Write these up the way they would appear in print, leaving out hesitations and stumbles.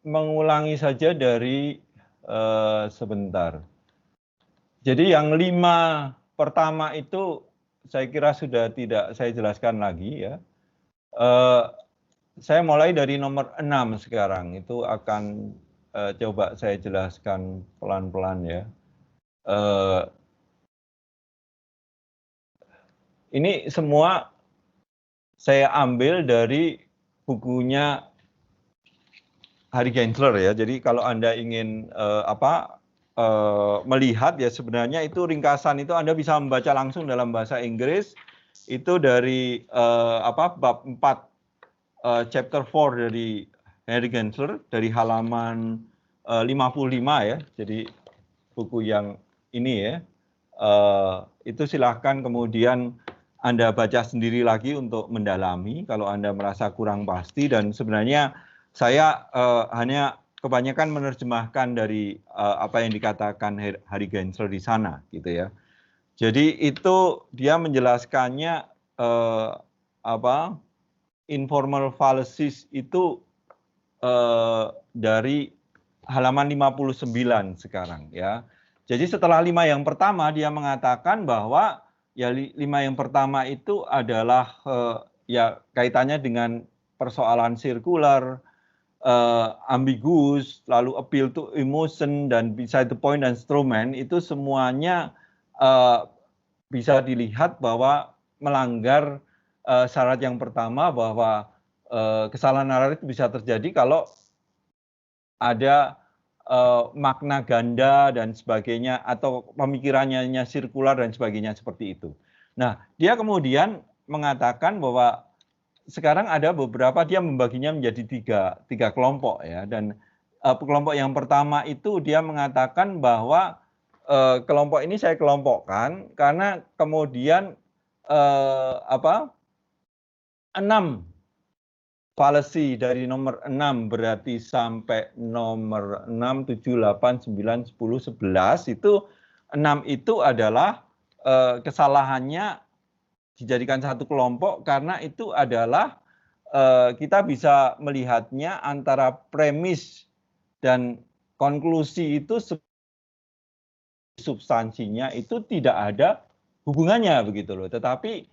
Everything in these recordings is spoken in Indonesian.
mengulangi saja dari sebentar. Jadi yang 5 pertama itu saya kira sudah tidak saya jelaskan lagi ya. Saya mulai dari nomor 6 sekarang, itu akan coba saya jelaskan pelan-pelan ya. Ini semua saya ambil dari bukunya Harry Gensler ya. Jadi kalau Anda ingin melihat ya sebenarnya itu ringkasan itu Anda bisa membaca langsung dalam bahasa Inggris itu dari bab 4 chapter 4 dari Harry Gensler dari halaman 55 ya. Jadi buku yang ini ya. Itu silahkan kemudian Anda baca sendiri lagi untuk mendalami kalau Anda merasa kurang pasti, dan sebenarnya saya hanya kebanyakan menerjemahkan dari apa yang dikatakan Harry Gensler di sana gitu ya. Jadi itu dia menjelaskannya informal fallacies itu dari halaman 59 sekarang ya. Jadi setelah 5 yang pertama dia mengatakan bahwa ya 5 yang pertama itu adalah ya kaitannya dengan persoalan sirkular, ambiguous, lalu appeal to emotion, dan beside the point dan Stroman itu semuanya bisa dilihat bahwa melanggar syarat yang pertama bahwa kesalahan naratif bisa terjadi kalau ada makna ganda dan sebagainya atau pemikirannya sirkular dan sebagainya seperti itu. Nah, dia kemudian mengatakan bahwa sekarang ada beberapa, dia membaginya menjadi tiga kelompok ya, dan kelompok yang pertama itu dia mengatakan bahwa kelompok ini saya kelompokkan karena kemudian 6 fallacy dari nomor 6 berarti sampai nomor 6, 7, 8, 9, 10, 11 itu 6 itu adalah kesalahannya dijadikan satu kelompok karena itu adalah kita bisa melihatnya antara premis dan konklusi itu substansinya itu tidak ada hubungannya begitu loh, tetapi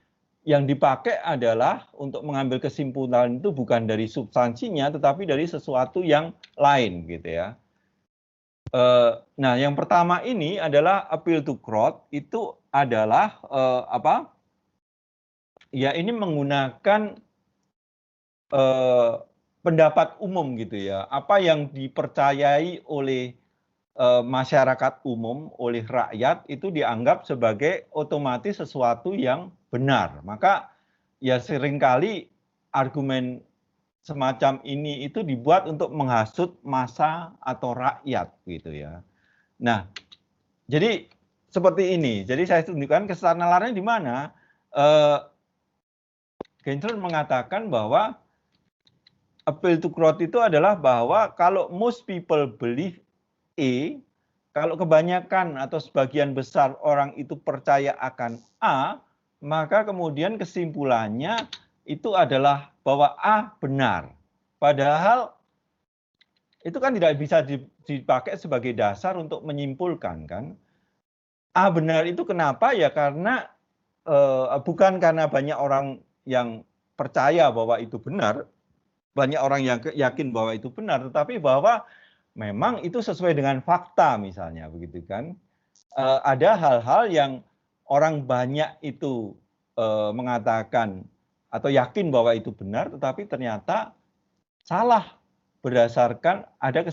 yang dipakai adalah untuk mengambil kesimpulan itu bukan dari substansinya tetapi dari sesuatu yang lain gitu ya. Nah, yang pertama ini adalah appeal to crowd, itu adalah ya ini menggunakan pendapat umum gitu ya, apa yang dipercayai oleh masyarakat umum, oleh rakyat itu dianggap sebagai otomatis sesuatu yang benar. Maka ya seringkali argumen semacam ini itu dibuat untuk menghasut massa atau rakyat gitu ya. Nah, jadi seperti ini. Jadi saya tunjukkan kesalahan nalarnya di mana. Gensler mengatakan bahwa appeal to crowd itu adalah bahwa kalau most people believe A, kalau kebanyakan atau sebagian besar orang itu percaya akan A, maka kemudian kesimpulannya itu adalah bahwa A benar. Padahal itu kan tidak bisa dipakai sebagai dasar untuk menyimpulkan kan. A benar itu kenapa? Ya karena bukan karena banyak orang yang percaya bahwa itu benar, banyak orang yang yakin bahwa itu benar, tetapi bahwa memang itu sesuai dengan fakta misalnya begitu kan. Ada hal-hal yang orang banyak itu mengatakan atau yakin bahwa itu benar tetapi ternyata salah berdasarkan tidak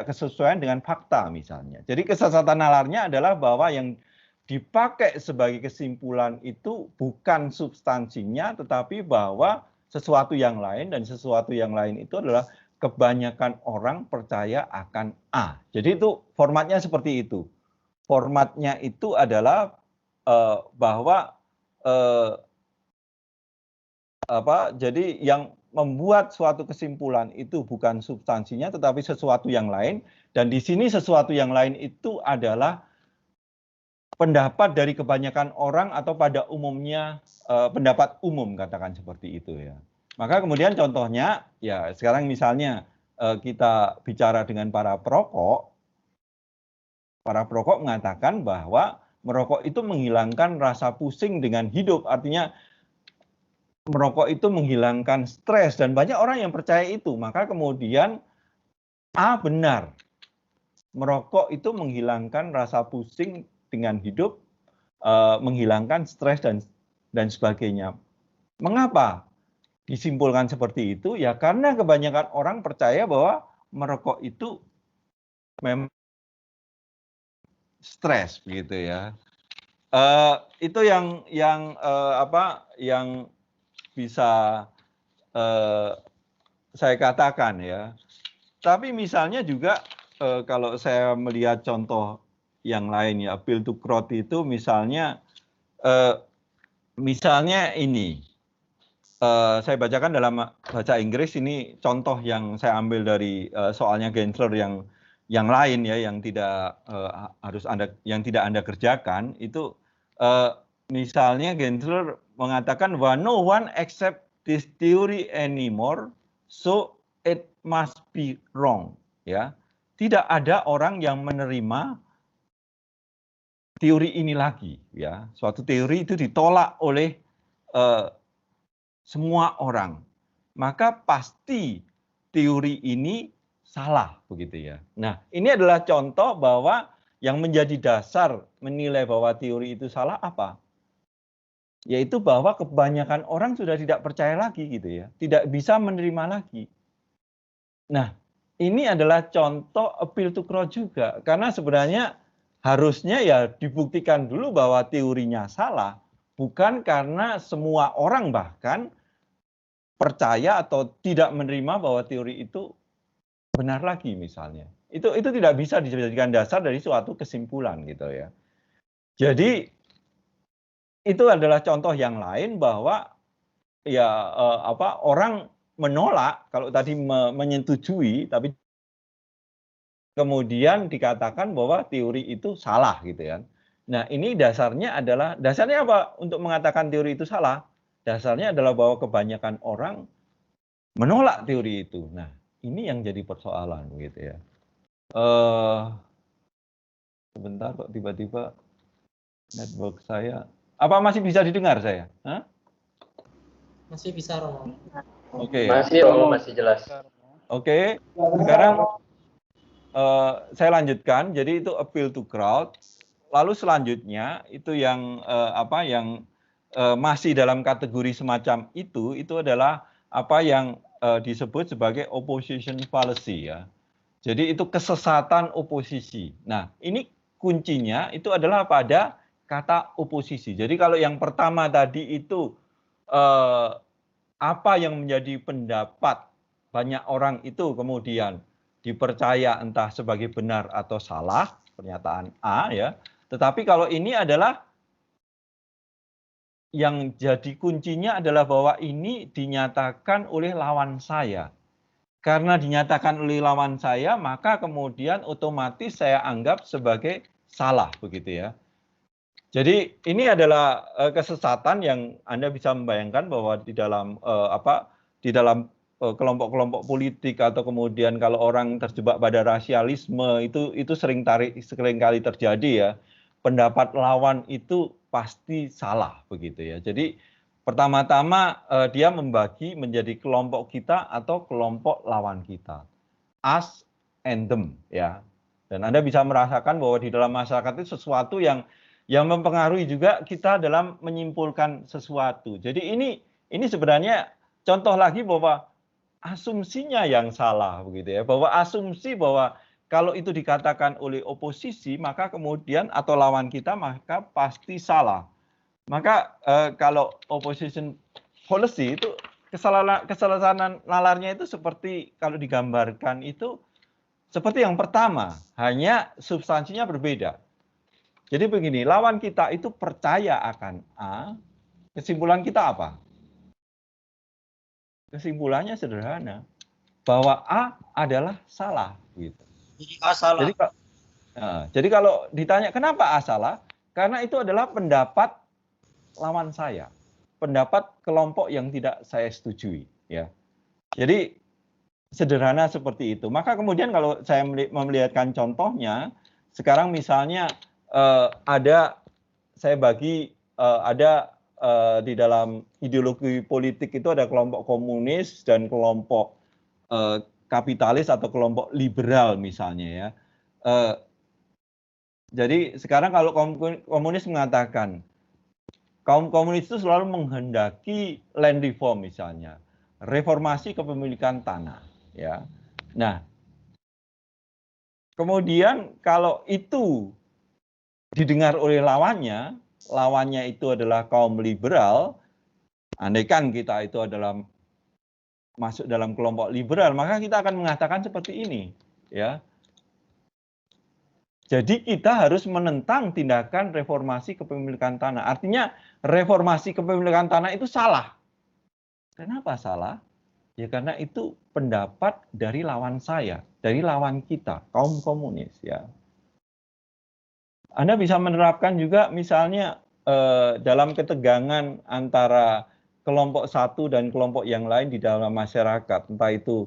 kesesuaian dengan fakta misalnya. Jadi kesesatan nalarnya adalah bahwa yang dipakai sebagai kesimpulan itu bukan substansinya tetapi bahwa sesuatu yang lain, dan sesuatu yang lain itu adalah kebanyakan orang percaya akan A. Jadi itu formatnya seperti itu. Formatnya itu adalah bahwa jadi yang membuat suatu kesimpulan itu bukan substansinya tetapi sesuatu yang lain, dan di sini sesuatu yang lain itu adalah pendapat dari kebanyakan orang atau pada umumnya pendapat umum, katakan seperti itu ya. Maka kemudian contohnya, ya sekarang misalnya kita bicara dengan para perokok mengatakan bahwa merokok itu menghilangkan rasa pusing dengan hidup, artinya merokok itu menghilangkan stres dan banyak orang yang percaya itu. Maka kemudian benar, merokok itu menghilangkan rasa pusing dengan hidup, menghilangkan stres dan sebagainya. Mengapa disimpulkan seperti itu? Ya karena kebanyakan orang percaya bahwa merokok itu memang stres begitu ya. Itu yang bisa saya katakan ya. Tapi misalnya juga kalau saya melihat contoh yang lain ya, appeal to crowd itu misalnya ini, saya bacakan dalam bahasa Inggris, ini contoh yang saya ambil dari soalnya Gensler yang lain ya, yang tidak tidak Anda kerjakan itu, misalnya Gensler mengatakan bahwa no one accept this theory anymore, so it must be wrong, ya. Tidak ada orang yang menerima teori ini lagi, ya. Suatu teori itu ditolak oleh semua orang. Maka pasti teori ini salah, begitu ya. Nah, ini adalah contoh bahwa yang menjadi dasar menilai bahwa teori itu salah apa? Yaitu bahwa kebanyakan orang sudah tidak percaya lagi gitu ya, tidak bisa menerima lagi. Nah, ini adalah contoh appeal to crowd juga, karena sebenarnya harusnya ya dibuktikan dulu bahwa teorinya salah, bukan karena semua orang bahkan percaya atau tidak menerima bahwa teori itu benar lagi misalnya. Itu tidak bisa dijadikan dasar dari suatu kesimpulan gitu ya. Jadi itu adalah contoh yang lain bahwa ya orang menolak kalau tadi menyetujui, tapi kemudian dikatakan bahwa teori itu salah gitu ya. Nah, ini dasarnya apa untuk mengatakan teori itu salah? Dasarnya adalah bahwa kebanyakan orang menolak teori itu. Nah, ini yang jadi persoalan gitu ya. Sebentar kok tiba-tiba network saya. Apa masih bisa didengar saya? Hah? Masih bisa, Romo. Oke. Masih, Romo, masih jelas. Oke. Sekarang saya lanjutkan. Jadi itu appeal to crowd. Lalu selanjutnya itu yang masih dalam kategori semacam itu adalah apa yang disebut sebagai opposition fallacy ya. Jadi itu kesesatan oposisi. Nah, ini kuncinya itu adalah pada kata oposisi. Jadi kalau yang pertama tadi itu apa yang menjadi pendapat banyak orang itu kemudian dipercaya entah sebagai benar atau salah, pernyataan A ya. Tetapi kalau ini adalah yang jadi kuncinya adalah bahwa ini dinyatakan oleh lawan saya. Karena dinyatakan oleh lawan saya, maka kemudian otomatis saya anggap sebagai salah, begitu ya. Jadi ini adalah kesesatan yang Anda bisa membayangkan bahwa di dalam kelompok-kelompok politik atau kemudian kalau orang terjebak pada rasialisme itu sering kali terjadi ya. Pendapat lawan itu pasti salah, begitu ya. Jadi pertama-tama dia membagi menjadi kelompok kita atau kelompok lawan kita. Us and them ya. Dan Anda bisa merasakan bahwa di dalam masyarakat itu sesuatu yang mempengaruhi juga kita dalam menyimpulkan sesuatu. Jadi ini sebenarnya contoh lagi bahwa asumsinya yang salah begitu ya. Bahwa asumsi bahwa kalau itu dikatakan oleh oposisi maka kemudian atau lawan kita maka pasti salah. Maka kalau opposition policy itu kesalahan nalarnya itu seperti kalau digambarkan itu seperti yang pertama, hanya substansinya berbeda. Jadi begini, lawan kita itu percaya akan A, kesimpulan kita apa? Kesimpulannya sederhana, bahwa A adalah salah. Gitu. Jadi A salah. Jadi kalau ditanya kenapa A salah, karena itu adalah pendapat lawan saya. pendapat kelompok yang tidak saya setujui, ya. Jadi sederhana seperti itu. Maka kemudian kalau saya melihatkan contohnya, sekarang misalnya ada saya bagi ada di dalam ideologi politik itu ada kelompok komunis dan kelompok kapitalis atau kelompok liberal misalnya ya. Jadi sekarang kalau komunis mengatakan kaum komunis itu selalu menghendaki land reform misalnya, reformasi kepemilikan tanah ya. Nah, kemudian kalau itu didengar oleh lawannya itu adalah kaum liberal, andaikan kita itu adalah masuk dalam kelompok liberal, maka kita akan mengatakan seperti ini, ya. Jadi kita harus menentang tindakan reformasi kepemilikan tanah. Artinya reformasi kepemilikan tanah itu salah. Kenapa salah? Ya karena itu pendapat dari lawan saya, dari lawan kita, kaum komunis, ya. Anda bisa menerapkan juga misalnya dalam ketegangan antara kelompok satu dan kelompok yang lain di dalam masyarakat, entah itu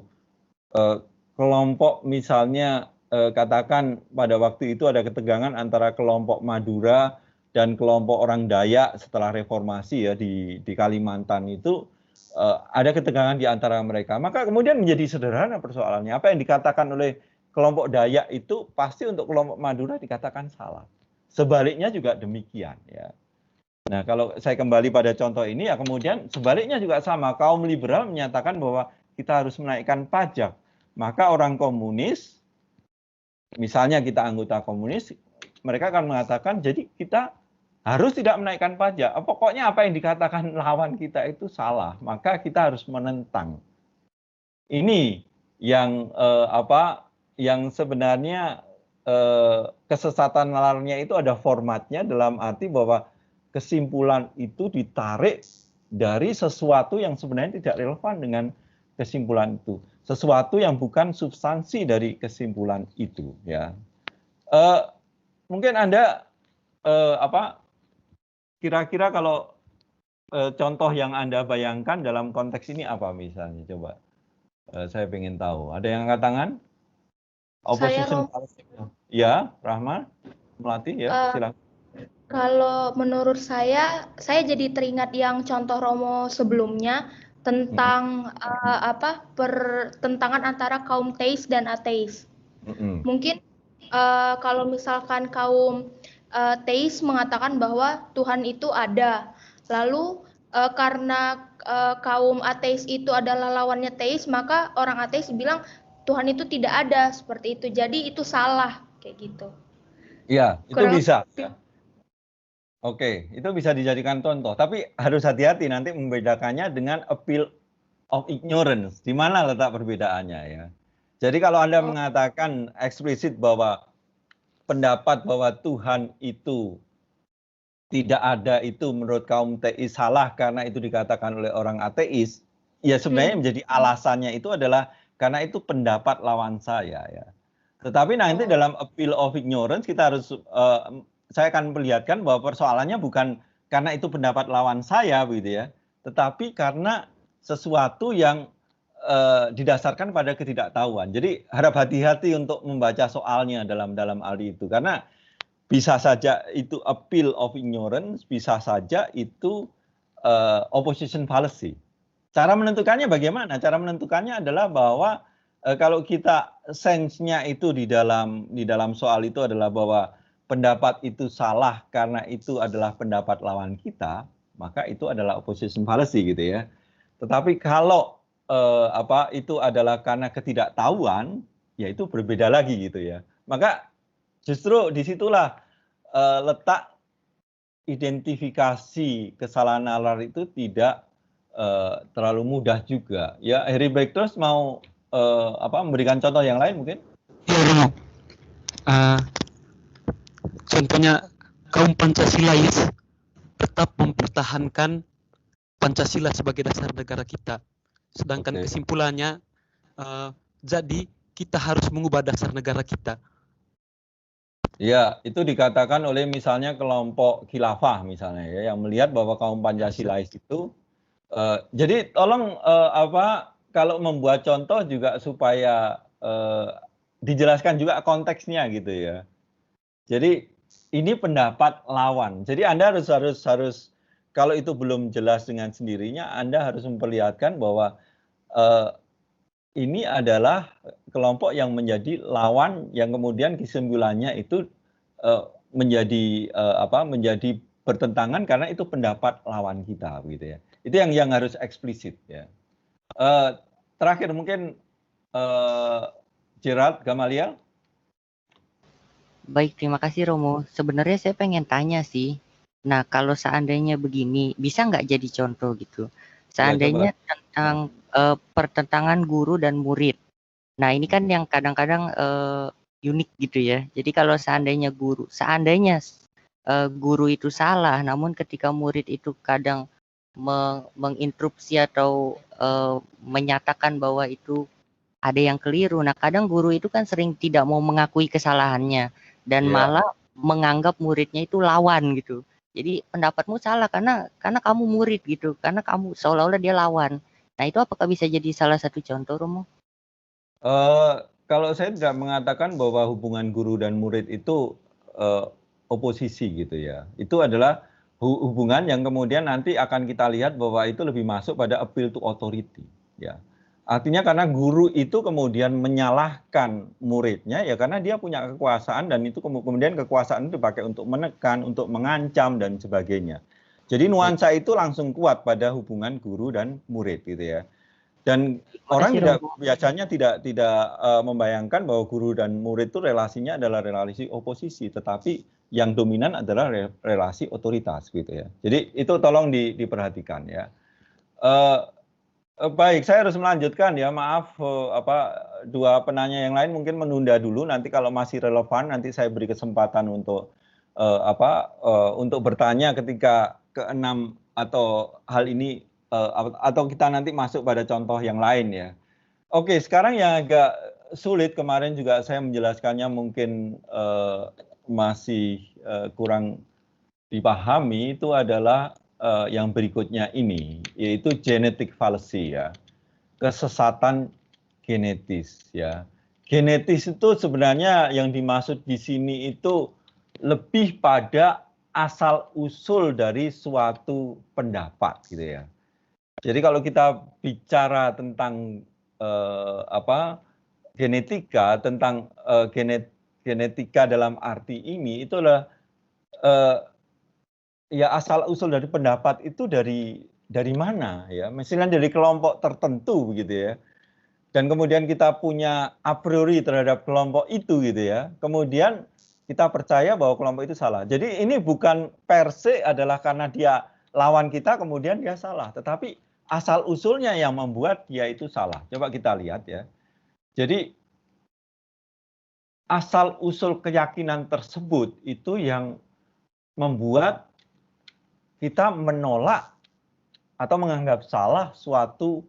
kelompok misalnya katakan pada waktu itu ada ketegangan antara kelompok Madura dan kelompok orang Dayak setelah reformasi ya di Kalimantan itu ada ketegangan di antara mereka. Maka kemudian menjadi sederhana persoalannya. Apa yang dikatakan oleh kelompok Dayak itu pasti untuk kelompok Madura dikatakan salah. Sebaliknya juga demikian ya. Nah, kalau saya kembali pada contoh ini ya kemudian sebaliknya juga sama. Kaum liberal menyatakan bahwa kita harus menaikkan pajak. Maka orang komunis, misalnya kita anggota komunis, mereka akan mengatakan jadi kita harus tidak menaikkan pajak. Pokoknya apa yang dikatakan lawan kita itu salah. Maka kita harus menentang. Ini yang yang sebenarnya kesesatan nalarnya itu ada formatnya dalam arti bahwa kesimpulan itu ditarik dari sesuatu yang sebenarnya tidak relevan dengan kesimpulan itu, sesuatu yang bukan substansi dari kesimpulan itu ya. Mungkin Anda kira-kira kalau contoh yang Anda bayangkan dalam konteks ini apa misalnya, coba saya ingin tahu. Ada yang angkat tangan? Opposition policy. Ya, Rahma, Melati, ya, silakan. Kalau menurut saya jadi teringat yang contoh Romo sebelumnya tentang pertentangan antara kaum teis dan ateis. Mungkin kalau misalkan kaum teis mengatakan bahwa Tuhan itu ada, lalu karena kaum ateis itu adalah lawannya teis, maka orang ateis bilang Tuhan itu tidak ada, seperti itu. Jadi itu salah kayak gitu. Iya, itu bisa. Oke, itu bisa dijadikan contoh. Tapi harus hati-hati nanti membedakannya dengan appeal of ignorance. Di mana letak perbedaannya ya. Jadi kalau Anda mengatakan eksplisit bahwa pendapat bahwa Tuhan itu tidak ada itu menurut kaum teis salah karena itu dikatakan oleh orang ateis, ya sebenarnya menjadi alasannya itu adalah karena itu pendapat lawan saya ya. Tetapi nanti dalam appeal of ignorance kita harus saya akan perlihatkan bahwa persoalannya bukan karena itu pendapat lawan saya begitu ya, tetapi karena sesuatu yang didasarkan pada ketidaktahuan. Jadi harap hati-hati untuk membaca soalnya dalam hal itu karena bisa saja itu appeal of ignorance, bisa saja itu opposition fallacy. Cara menentukannya bagaimana? Cara menentukannya adalah bahwa kalau kita sense-nya itu di dalam soal itu adalah bahwa pendapat itu salah karena itu adalah pendapat lawan kita, maka itu adalah opposition fallacy gitu ya. Tetapi kalau itu adalah karena ketidaktahuan, ya itu berbeda lagi gitu ya. Maka justru disitulah letak identifikasi kesalahan nalar itu tidak terlalu mudah juga. Ya, Harry Backtrust mau memberikan contoh yang lain mungkin? Ya, contohnya kaum Pancasilais tetap mempertahankan Pancasila sebagai dasar negara kita. Sedangkan kesimpulannya, jadi kita harus mengubah dasar negara kita. Ya, itu dikatakan oleh misalnya kelompok khilafah misalnya ya, yang melihat bahwa kaum Pancasilais itu, jadi tolong kalau membuat contoh juga supaya dijelaskan juga konteksnya gitu ya. Jadi ini pendapat lawan. Jadi Anda harus kalau itu belum jelas dengan sendirinya, Anda harus memperlihatkan bahwa ini adalah kelompok yang menjadi lawan yang kemudian kesimpulannya itu menjadi bertentangan karena itu pendapat lawan kita gitu ya. Itu yang harus eksplisit ya. Terakhir mungkin Gerald Gamaliel. Baik, terima kasih Romo. Sebenarnya saya pengen tanya sih. Nah, kalau seandainya begini, bisa nggak jadi contoh gitu? Seandainya tentang pertentangan guru dan murid. Nah, ini kan yang kadang-kadang unik gitu ya. Jadi kalau seandainya guru itu salah, namun ketika murid itu kadang menginterupsi atau menyatakan bahwa itu ada yang keliru. Nah, kadang guru itu kan sering tidak mau mengakui kesalahannya dan malah menganggap muridnya itu lawan gitu. Jadi pendapatmu salah karena kamu murid gitu, karena kamu seolah-olah dia lawan. Nah, itu apakah bisa jadi salah satu contoh, Romo? Kalau saya tidak mengatakan bahwa hubungan guru dan murid itu oposisi gitu ya. Itu adalah hubungan yang kemudian nanti akan kita lihat bahwa itu lebih masuk pada appeal to authority ya. Artinya karena guru itu kemudian menyalahkan muridnya ya karena dia punya kekuasaan dan itu kemudian kekuasaan itu dipakai untuk menekan, untuk mengancam dan sebagainya. Jadi nuansa itu langsung kuat pada hubungan guru dan murid gitu ya. Dan orang biasanya tidak membayangkan bahwa guru dan murid itu relasinya adalah relasi oposisi, tetapi yang dominan adalah relasi otoritas gitu ya. Jadi itu tolong diperhatikan ya. Baik, saya harus melanjutkan ya. Maaf, dua penanya yang lain mungkin menunda dulu. Nanti kalau masih relevan, nanti saya beri kesempatan untuk untuk bertanya ketika keenam atau hal ini atau kita nanti masuk pada contoh yang lain ya. Oke, sekarang yang agak sulit kemarin juga saya menjelaskannya mungkin masih kurang dipahami itu adalah yang berikutnya ini, yaitu genetic fallacy ya, kesesatan genetis ya. Genetis itu sebenarnya yang dimaksud di sini itu lebih pada asal usul dari suatu pendapat gitu ya. Jadi kalau kita bicara tentang genetika, tentang genetika dalam arti ini, itu adalah ya asal usul dari pendapat itu dari mana ya? Misalnya dari kelompok tertentu begitu ya. Dan kemudian kita punya a priori terhadap kelompok itu gitu ya. Kemudian kita percaya bahwa kelompok itu salah. Jadi ini bukan per se adalah karena dia lawan kita kemudian dia salah, tetapi asal usulnya yang membuat dia itu salah. Coba kita lihat ya. Jadi asal usul keyakinan tersebut itu yang membuat kita menolak atau menganggap salah suatu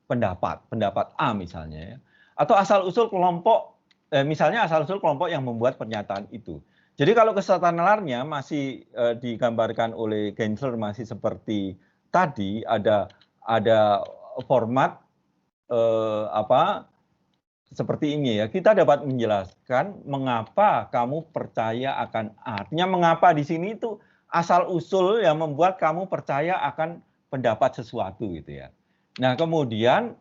pendapat A misalnya ya. Atau asal-usul kelompok, misalnya asal-usul kelompok yang membuat pernyataan itu. Jadi kalau kesesatan nalarnya masih digambarkan oleh Gensler masih seperti tadi, ada format seperti ini ya. Kita dapat menjelaskan mengapa kamu percaya akan A. Artinya mengapa di sini itu asal usul yang membuat kamu percaya akan pendapat sesuatu gitu ya. Nah, kemudian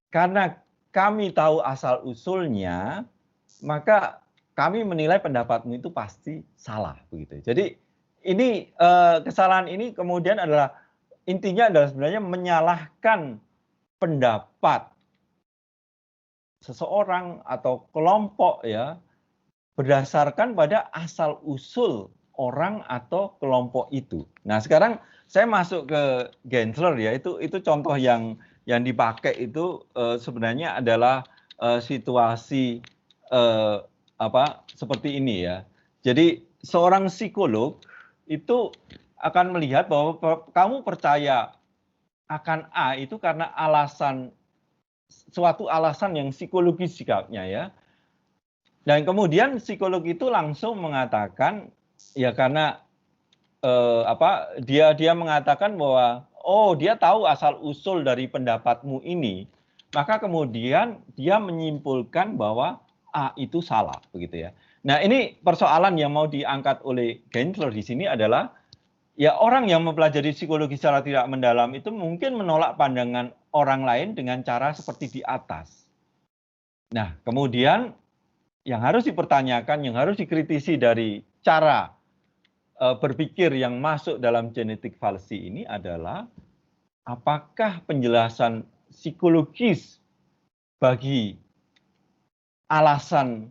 karena kami tahu asal usulnya, maka kami menilai pendapatmu itu pasti salah begitu. Jadi ini kesalahan ini kemudian adalah intinya adalah sebenarnya menyalahkan pendapat seseorang atau kelompok ya berdasarkan pada asal usul orang atau kelompok itu. Nah, sekarang saya masuk ke Gensler ya, itu contoh yang dipakai itu sebenarnya adalah situasi seperti ini ya. Jadi seorang psikolog itu akan melihat bahwa kamu percaya akan A itu karena suatu alasan yang psikologis sikapnya ya. Dan kemudian psikolog itu langsung mengatakan, ya karena dia mengatakan bahwa dia tahu asal usul dari pendapatmu ini, maka kemudian dia menyimpulkan bahwa itu salah, begitu ya. Nah, ini persoalan yang mau diangkat oleh Gensler di sini adalah, ya orang yang mempelajari psikologi secara tidak mendalam itu mungkin menolak pandangan orang lain dengan cara seperti di atas. Nah, kemudian yang harus dipertanyakan, yang harus dikritisi dari cara berpikir yang masuk dalam genetic fallacy ini adalah, apakah penjelasan psikologis bagi alasan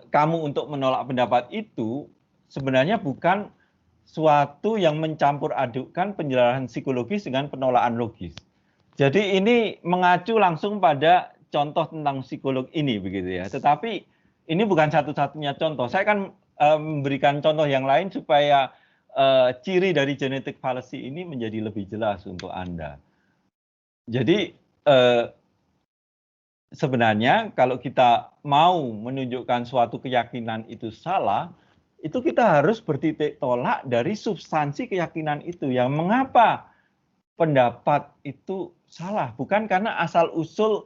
kamu untuk menolak pendapat itu sebenarnya bukan suatu yang mencampur adukkan penjelasan psikologis dengan penolakan logis. Jadi ini mengacu langsung pada contoh tentang psikolog ini, begitu ya. Tetapi ini bukan satu-satunya contoh. Saya akan memberikan contoh yang lain supaya ciri dari genetic fallacy ini menjadi lebih jelas untuk Anda. Jadi sebenarnya kalau kita mau menunjukkan suatu keyakinan itu salah, itu kita harus bertitik tolak dari substansi keyakinan itu. Yang mengapa pendapat itu salah? Bukan karena asal usul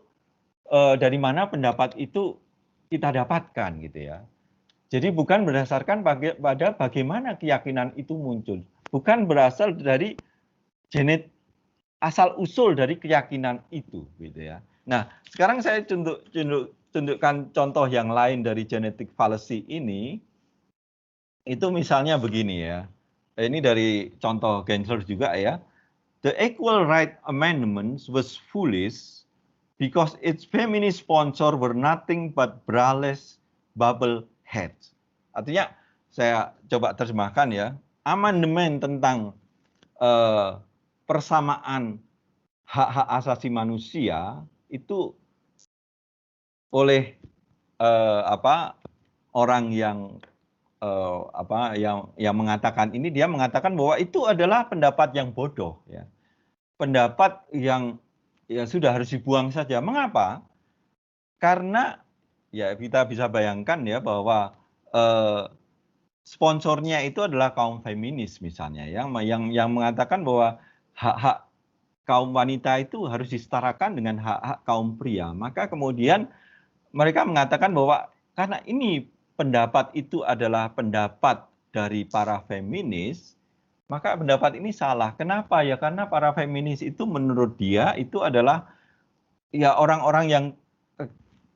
dari mana pendapat itu kita dapatkan, gitu ya. Jadi bukan berdasarkan pada bagaimana keyakinan itu muncul, bukan berasal dari asal usul dari keyakinan itu, gitu ya. Nah, sekarang saya tunjukkan contoh yang lain dari genetic fallacy ini. Itu misalnya begini ya. Ini dari contoh Gensler juga ya. The Equal Right Amendment was foolish because its feminist sponsor were nothing but braless bubbleheads. Artinya, saya coba terjemahkan ya, amandemen tentang persamaan hak-hak asasi manusia itu oleh orang yang mengatakan ini, dia mengatakan bahwa itu adalah pendapat yang bodoh, ya, pendapat yang ya sudah harus dibuang saja. Mengapa? Karena ya kita bisa bayangkan ya bahwa sponsornya itu adalah kaum feminis misalnya, yang mengatakan bahwa hak-hak kaum wanita itu harus disetarakan dengan hak-hak kaum pria. Maka kemudian mereka mengatakan bahwa karena ini pendapat itu adalah pendapat dari para feminis, maka pendapat ini salah. Kenapa? Ya karena para feminis itu menurut dia itu adalah ya orang-orang yang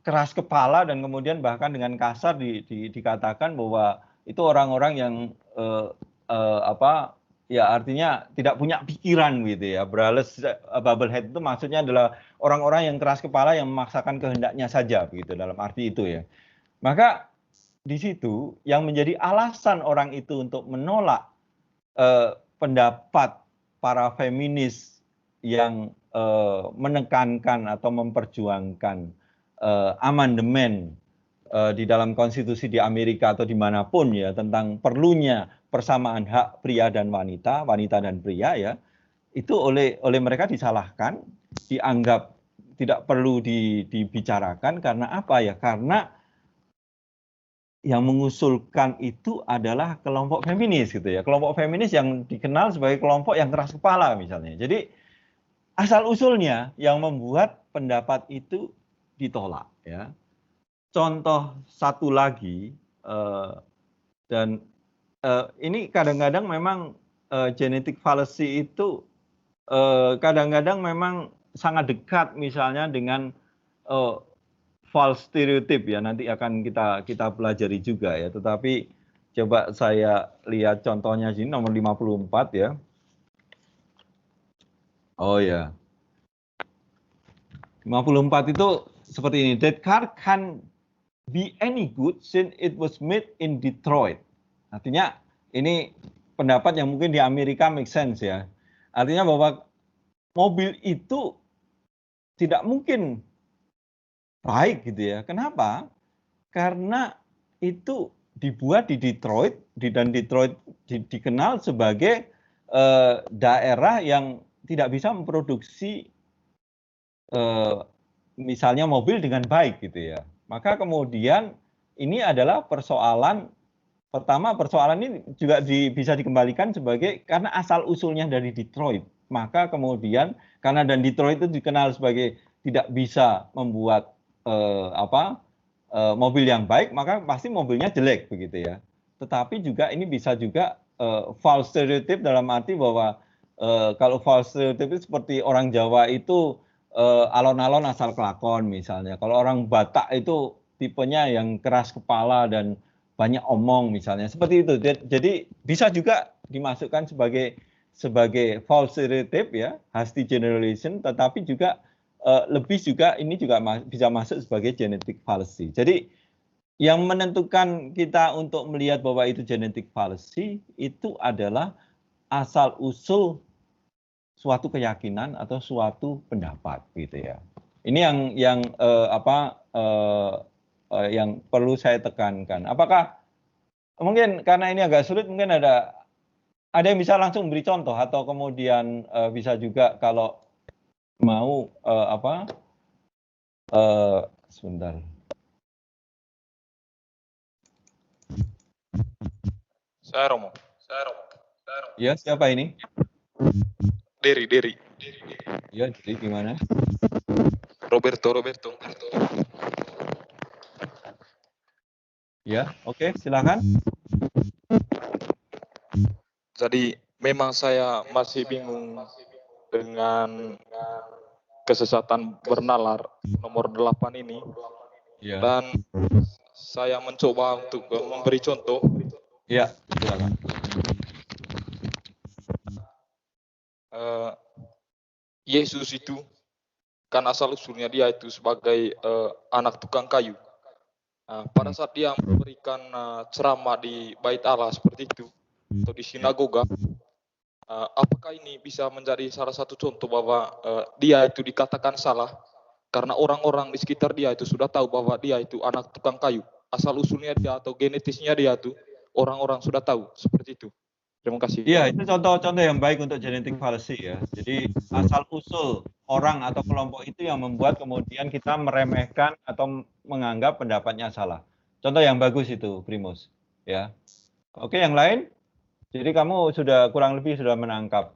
keras kepala dan kemudian bahkan dengan kasar dikatakan bahwa itu orang-orang yang ya artinya tidak punya pikiran gitu ya. Braless bubblehead itu maksudnya adalah orang-orang yang keras kepala yang memaksakan kehendaknya saja begitu, dalam arti itu ya. Maka di situ yang menjadi alasan orang itu untuk menolak pendapat para feminis yang menekankan atau memperjuangkan amandemen di dalam konstitusi di Amerika atau dimanapun ya, tentang perlunya persamaan hak pria dan wanita, wanita dan pria ya, itu oleh mereka disalahkan, dianggap tidak perlu dibicarakan. Karena apa ya? Karena yang mengusulkan itu adalah kelompok feminis gitu ya, kelompok feminis yang dikenal sebagai kelompok yang keras kepala misalnya. Jadi asal usulnya yang membuat pendapat itu ditolak ya. Contoh satu lagi, dan ini kadang-kadang memang genetic fallacy itu kadang-kadang memang sangat dekat misalnya dengan false stereotype ya, nanti akan kita pelajari juga ya. Tetapi coba saya lihat contohnya sini nomor 54 ya. Oh ya. 54 itu seperti ini. That car can be any good since it was made in Detroit. Artinya ini pendapat yang mungkin di Amerika make sense ya. Artinya bahwa mobil itu tidak mungkin baik gitu ya. Kenapa? Karena itu dibuat di Detroit, dan Detroit dikenal sebagai daerah yang tidak bisa memproduksi misalnya mobil dengan baik gitu ya. Maka kemudian ini adalah persoalan pertama, persoalan ini juga bisa dikembalikan sebagai karena asal usulnya dari Detroit. Maka kemudian karena dan Detroit itu dikenal sebagai tidak bisa membuat mobil yang baik, maka pasti mobilnya jelek begitu ya. Tetapi juga ini bisa juga false stereotype dalam arti bahwa kalau false stereotype itu seperti orang Jawa itu alon-alon asal kelakon misalnya. Kalau orang Batak itu tipenya yang keras kepala dan banyak omong misalnya. Seperti itu. Jadi bisa juga dimasukkan sebagai false stereotype ya, hasty generalization, tetapi juga lebih juga ini juga bisa masuk sebagai genetic fallacy. Jadi yang menentukan kita untuk melihat bahwa itu genetic fallacy itu adalah asal usul suatu keyakinan atau suatu pendapat gitu ya. Ini yang perlu saya tekankan. Apakah mungkin karena ini agak sulit, mungkin ada yang bisa langsung beri contoh atau kemudian bisa juga kalau mau sebentar. Saya Romo. Ya, siapa ini? Deri. Ya, jadi gimana? Roberto. Ya, oke, silakan. Jadi memang saya masih bingung dengan kesesatan bernalar nomor 8 ini. Ya. Dan saya mencoba untuk memberi contoh. Ya, silakan. Yesus itu kan asal usulnya dia itu sebagai anak tukang kayu. Pada saat dia memberikan ceramah di Bait Allah seperti itu atau di sinagoga, apakah ini bisa menjadi salah satu contoh bahwa dia itu dikatakan salah karena orang-orang di sekitar dia itu sudah tahu bahwa dia itu anak tukang kayu, asal usulnya dia atau genetisnya dia itu orang-orang sudah tahu seperti itu. Terima kasih. Iya, itu contoh-contoh yang baik untuk genetic fallacy ya. Jadi asal usul orang atau kelompok itu yang membuat kemudian kita meremehkan atau menganggap pendapatnya salah. Contoh yang bagus itu, Primus. Ya. Oke, yang lain? Jadi kamu sudah kurang lebih sudah menangkap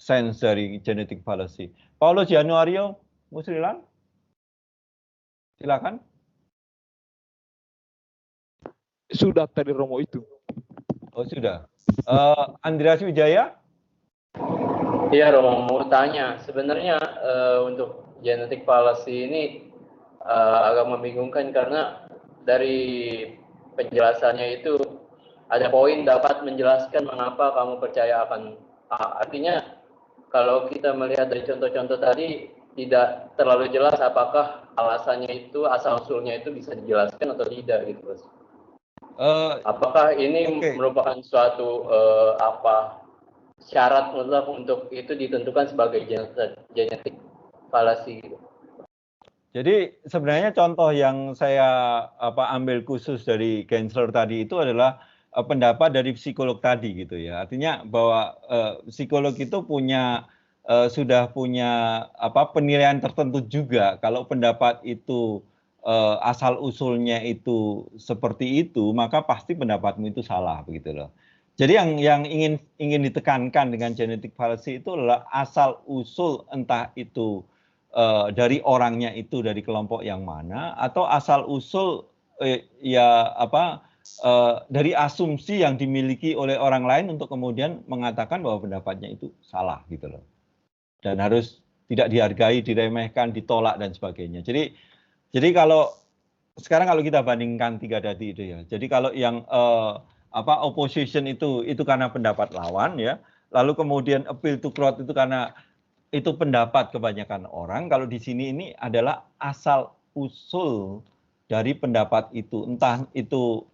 sense dari genetic fallacy. Paulo Januario Musrilan, silakan. Sudah tadi Romo itu. Oh sudah. Andreas Wijaya? Iya Romo, mau tanya. Sebenarnya untuk genetic fallacy ini agak membingungkan karena dari penjelasannya itu ada poin dapat menjelaskan mengapa kamu percaya akan A. Artinya kalau kita melihat dari contoh-contoh tadi tidak terlalu jelas apakah alasannya itu asal usulnya itu bisa dijelaskan atau tidak gitu Mas. Apakah ini merupakan suatu syarat mutlak untuk itu ditentukan sebagai genetic fallacy? Jadi sebenarnya contoh yang saya ambil khusus dari Gensler tadi itu adalah pendapat dari psikolog tadi gitu ya. Artinya bahwa psikolog itu sudah punya penilaian tertentu juga kalau pendapat itu asal usulnya itu seperti itu, maka pasti pendapatmu itu salah begitu loh. Jadi yang ingin ditekankan dengan genetic fallacy itu adalah asal usul entah itu dari orangnya itu dari kelompok yang mana atau asal usul dari asumsi yang dimiliki oleh orang lain untuk kemudian mengatakan bahwa pendapatnya itu salah gitu loh. Dan harus tidak dihargai, diremehkan, ditolak dan sebagainya. Jadi kalau sekarang kalau kita bandingkan tiga tadi itu ya. Jadi kalau yang opposition itu karena pendapat lawan ya. Lalu kemudian appeal to crowd itu karena itu pendapat kebanyakan orang. Kalau di sini ini adalah asal usul dari pendapat itu. Entah itu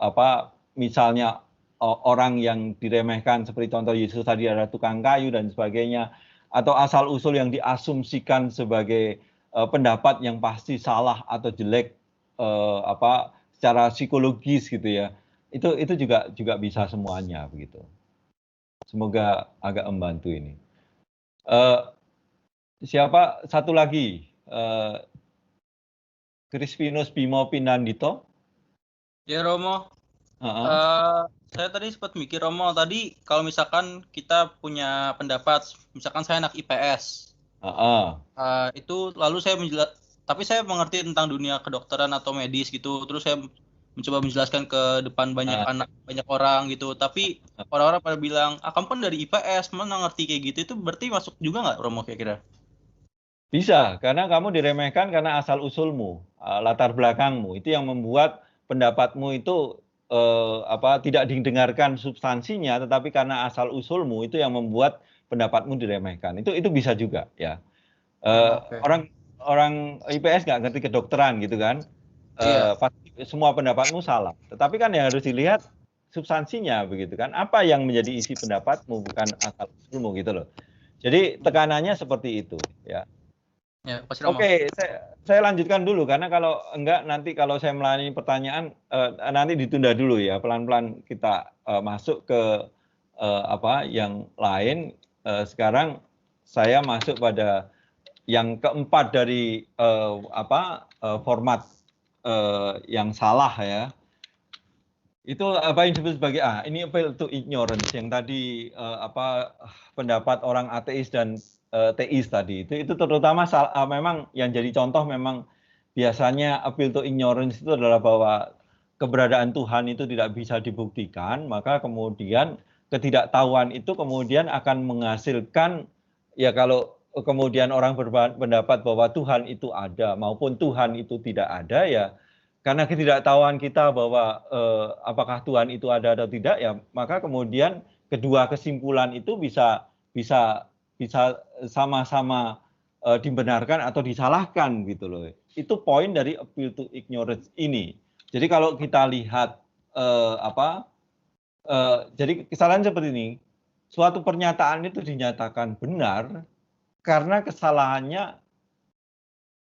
misalnya orang yang diremehkan seperti contoh Yesus tadi adalah tukang kayu dan sebagainya. Atau asal usul yang diasumsikan sebagai pendapat yang pasti salah atau jelek secara psikologis gitu ya. Itu juga bisa semuanya begitu. Semoga agak membantu ini. Siapa satu lagi? Crispinus Bimo Pinandito. Ya Romo, Uh-uh. saya tadi sempat mikir Romo, tadi kalau misalkan kita punya pendapat, misalkan saya anak IPS, itu lalu saya tapi saya mengerti tentang dunia kedokteran atau medis gitu, terus saya mencoba menjelaskan ke depan banyak orang gitu, tapi orang-orang pada bilang, kamu kan dari IPS, mana ngerti kayak gitu, itu berarti masuk juga nggak Romo kira-kira? Bisa, karena kamu diremehkan karena asal usulmu, latar belakangmu, itu yang membuat pendapatmu itu tidak didengarkan substansinya, tetapi karena asal usulmu itu yang membuat pendapatmu diremehkan. Itu bisa juga ya. Orang IPS nggak ngerti kedokteran gitu kan, pasti semua pendapatmu salah. Tetapi kan yang harus dilihat substansinya begitu kan, apa yang menjadi isi pendapatmu bukan asal usulmu gitu loh. Jadi tekanannya seperti itu ya. Ya, Oke, saya lanjutkan dulu karena kalau enggak nanti kalau saya melayani pertanyaan nanti ditunda dulu ya, pelan-pelan kita masuk ke yang lain. Sekarang saya masuk pada yang keempat dari format yang salah ya. Itu apa yang disebut sebagai ini appeal to ignorance yang tadi pendapat orang ateis dan teis tadi itu terutama memang yang jadi contoh memang biasanya appeal to ignorance itu adalah bahwa keberadaan Tuhan itu tidak bisa dibuktikan, maka kemudian ketidaktahuan itu kemudian akan menghasilkan ya kalau kemudian orang berpendapat bahwa Tuhan itu ada maupun Tuhan itu tidak ada ya karena ketidaktahuan kita bahwa apakah Tuhan itu ada atau tidak ya maka kemudian kedua kesimpulan itu bisa sama-sama dibenarkan atau disalahkan gitu loh. Itu poin dari appeal to ignorance ini. Jadi kalau kita lihat jadi kesalahan seperti ini, suatu pernyataan itu dinyatakan benar karena kesalahannya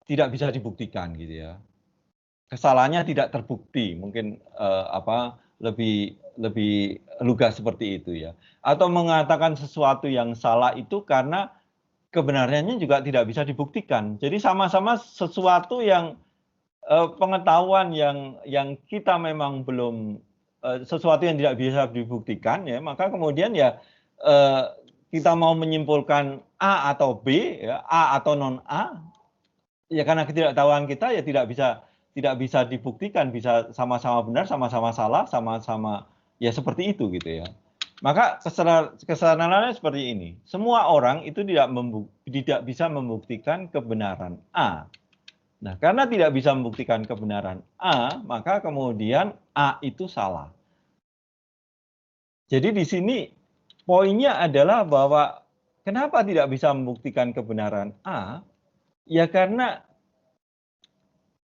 tidak bisa dibuktikan gitu ya. Kesalahannya tidak terbukti, mungkin lebih lugas seperti itu ya. Atau mengatakan sesuatu yang salah itu karena kebenarannya juga tidak bisa dibuktikan. Jadi sama-sama sesuatu yang pengetahuan yang kita memang belum sesuatu yang tidak bisa dibuktikan ya, maka kemudian ya kita mau menyimpulkan A atau B ya, A atau non A ya karena ketidaktahuan kita ya tidak bisa dibuktikan, bisa sama-sama benar, sama-sama salah, sama-sama ya seperti itu gitu ya. Maka kesalahannya seperti ini. Semua orang itu tidak bisa membuktikan kebenaran A. Nah, karena tidak bisa membuktikan kebenaran A, maka kemudian A itu salah. Jadi di sini poinnya adalah bahwa kenapa tidak bisa membuktikan kebenaran A? Ya karena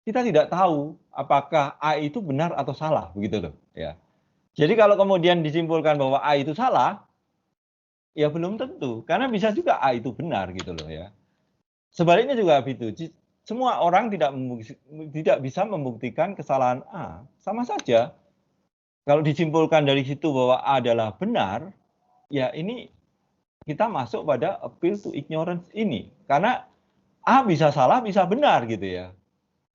kita tidak tahu apakah A itu benar atau salah, begitu loh ya. Jadi kalau kemudian disimpulkan bahwa A itu salah, ya belum tentu, karena bisa juga A itu benar gitu loh ya. Sebaliknya juga begitu. Semua orang tidak bisa membuktikan kesalahan A, sama saja. Kalau disimpulkan dari situ bahwa A adalah benar, ya ini kita masuk pada appeal to ignorance ini, karena A bisa salah, bisa benar gitu ya.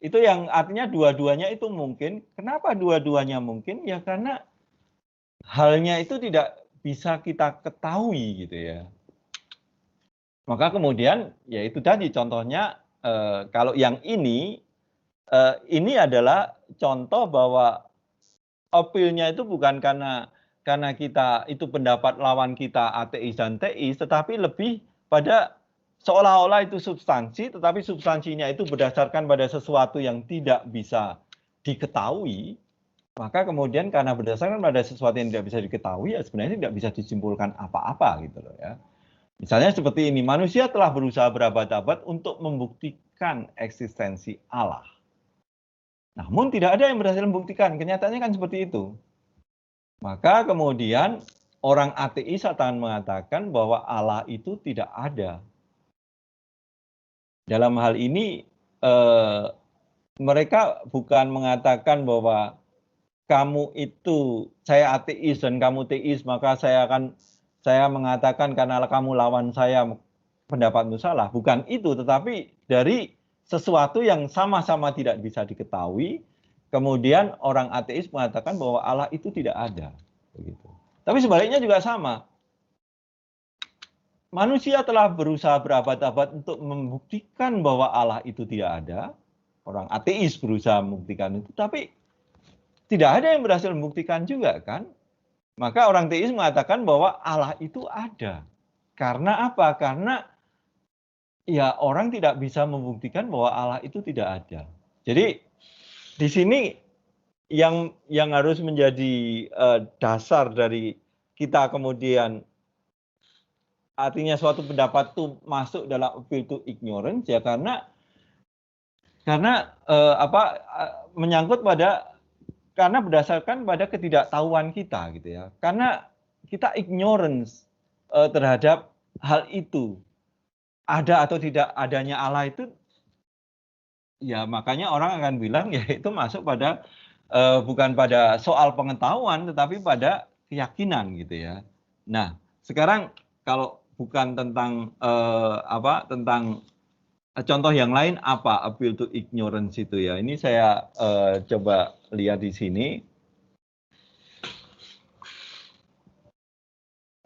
Itu yang artinya dua-duanya itu mungkin. Kenapa dua-duanya mungkin? Ya karena halnya itu tidak bisa kita ketahui gitu ya. Maka kemudian ya itu tadi contohnya kalau yang ini adalah contoh bahwa appeal-nya itu bukan karena kita itu pendapat lawan kita ateis dan teis, tetapi lebih pada seolah-olah itu substansi, tetapi substansinya itu berdasarkan pada sesuatu yang tidak bisa diketahui. Maka kemudian karena berdasarkan pada sesuatu yang tidak bisa diketahui, ya sebenarnya tidak bisa disimpulkan apa-apa gitu loh ya. Misalnya seperti ini, manusia telah berusaha berabad-abad untuk membuktikan eksistensi Allah. Namun tidak ada yang berhasil membuktikan, kenyataannya kan seperti itu. Maka kemudian orang ateis akan mengatakan bahwa Allah itu tidak ada. Dalam hal ini mereka bukan mengatakan bahwa kamu itu, saya ateis dan kamu teis, maka saya mengatakan karena kamu lawan saya pendapatmu salah. Bukan itu, tetapi dari sesuatu yang sama-sama tidak bisa diketahui, kemudian orang ateis mengatakan bahwa Allah itu tidak ada. Begitu. Tapi sebaliknya juga sama. Manusia telah berusaha berabad-abad untuk membuktikan bahwa Allah itu tidak ada. Orang ateis berusaha membuktikan itu, tapi tidak ada yang berhasil membuktikan juga kan. Maka orang ateis mengatakan bahwa Allah itu ada. Karena apa? Karena ya orang tidak bisa membuktikan bahwa Allah itu tidak ada. Jadi di sini yang harus menjadi dasar dari kita kemudian artinya suatu pendapat itu masuk dalam appeal to ignorance ya karena menyangkut karena berdasarkan pada ketidaktahuan kita gitu ya. Karena kita ignorance terhadap hal itu. Ada atau tidak adanya Allah itu, ya makanya orang akan bilang ya itu masuk pada bukan pada soal pengetahuan, tetapi pada keyakinan gitu ya. Nah, sekarang kalau bukan tentang tentang contoh yang lain apa appeal to ignorance itu ya. Ini saya coba lihat di sini.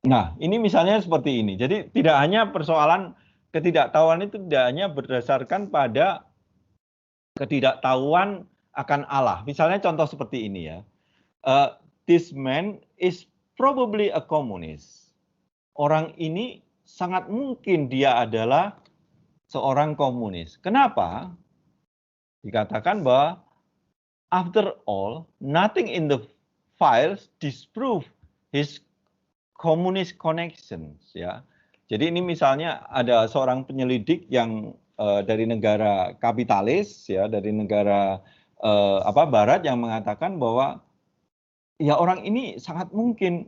Nah, ini misalnya seperti ini. Jadi tidak hanya persoalan ketidaktahuan itu tidak hanya berdasarkan pada ketidaktahuan akan Allah. Misalnya contoh seperti ini ya. This man is probably a communist. Orang ini sangat mungkin dia adalah seorang komunis. Kenapa? Dikatakan bahwa after all, nothing in the files disprove his communist connections ya. Jadi ini misalnya ada seorang penyelidik yang dari negara kapitalis ya, dari negara barat yang mengatakan bahwa ya orang ini sangat mungkin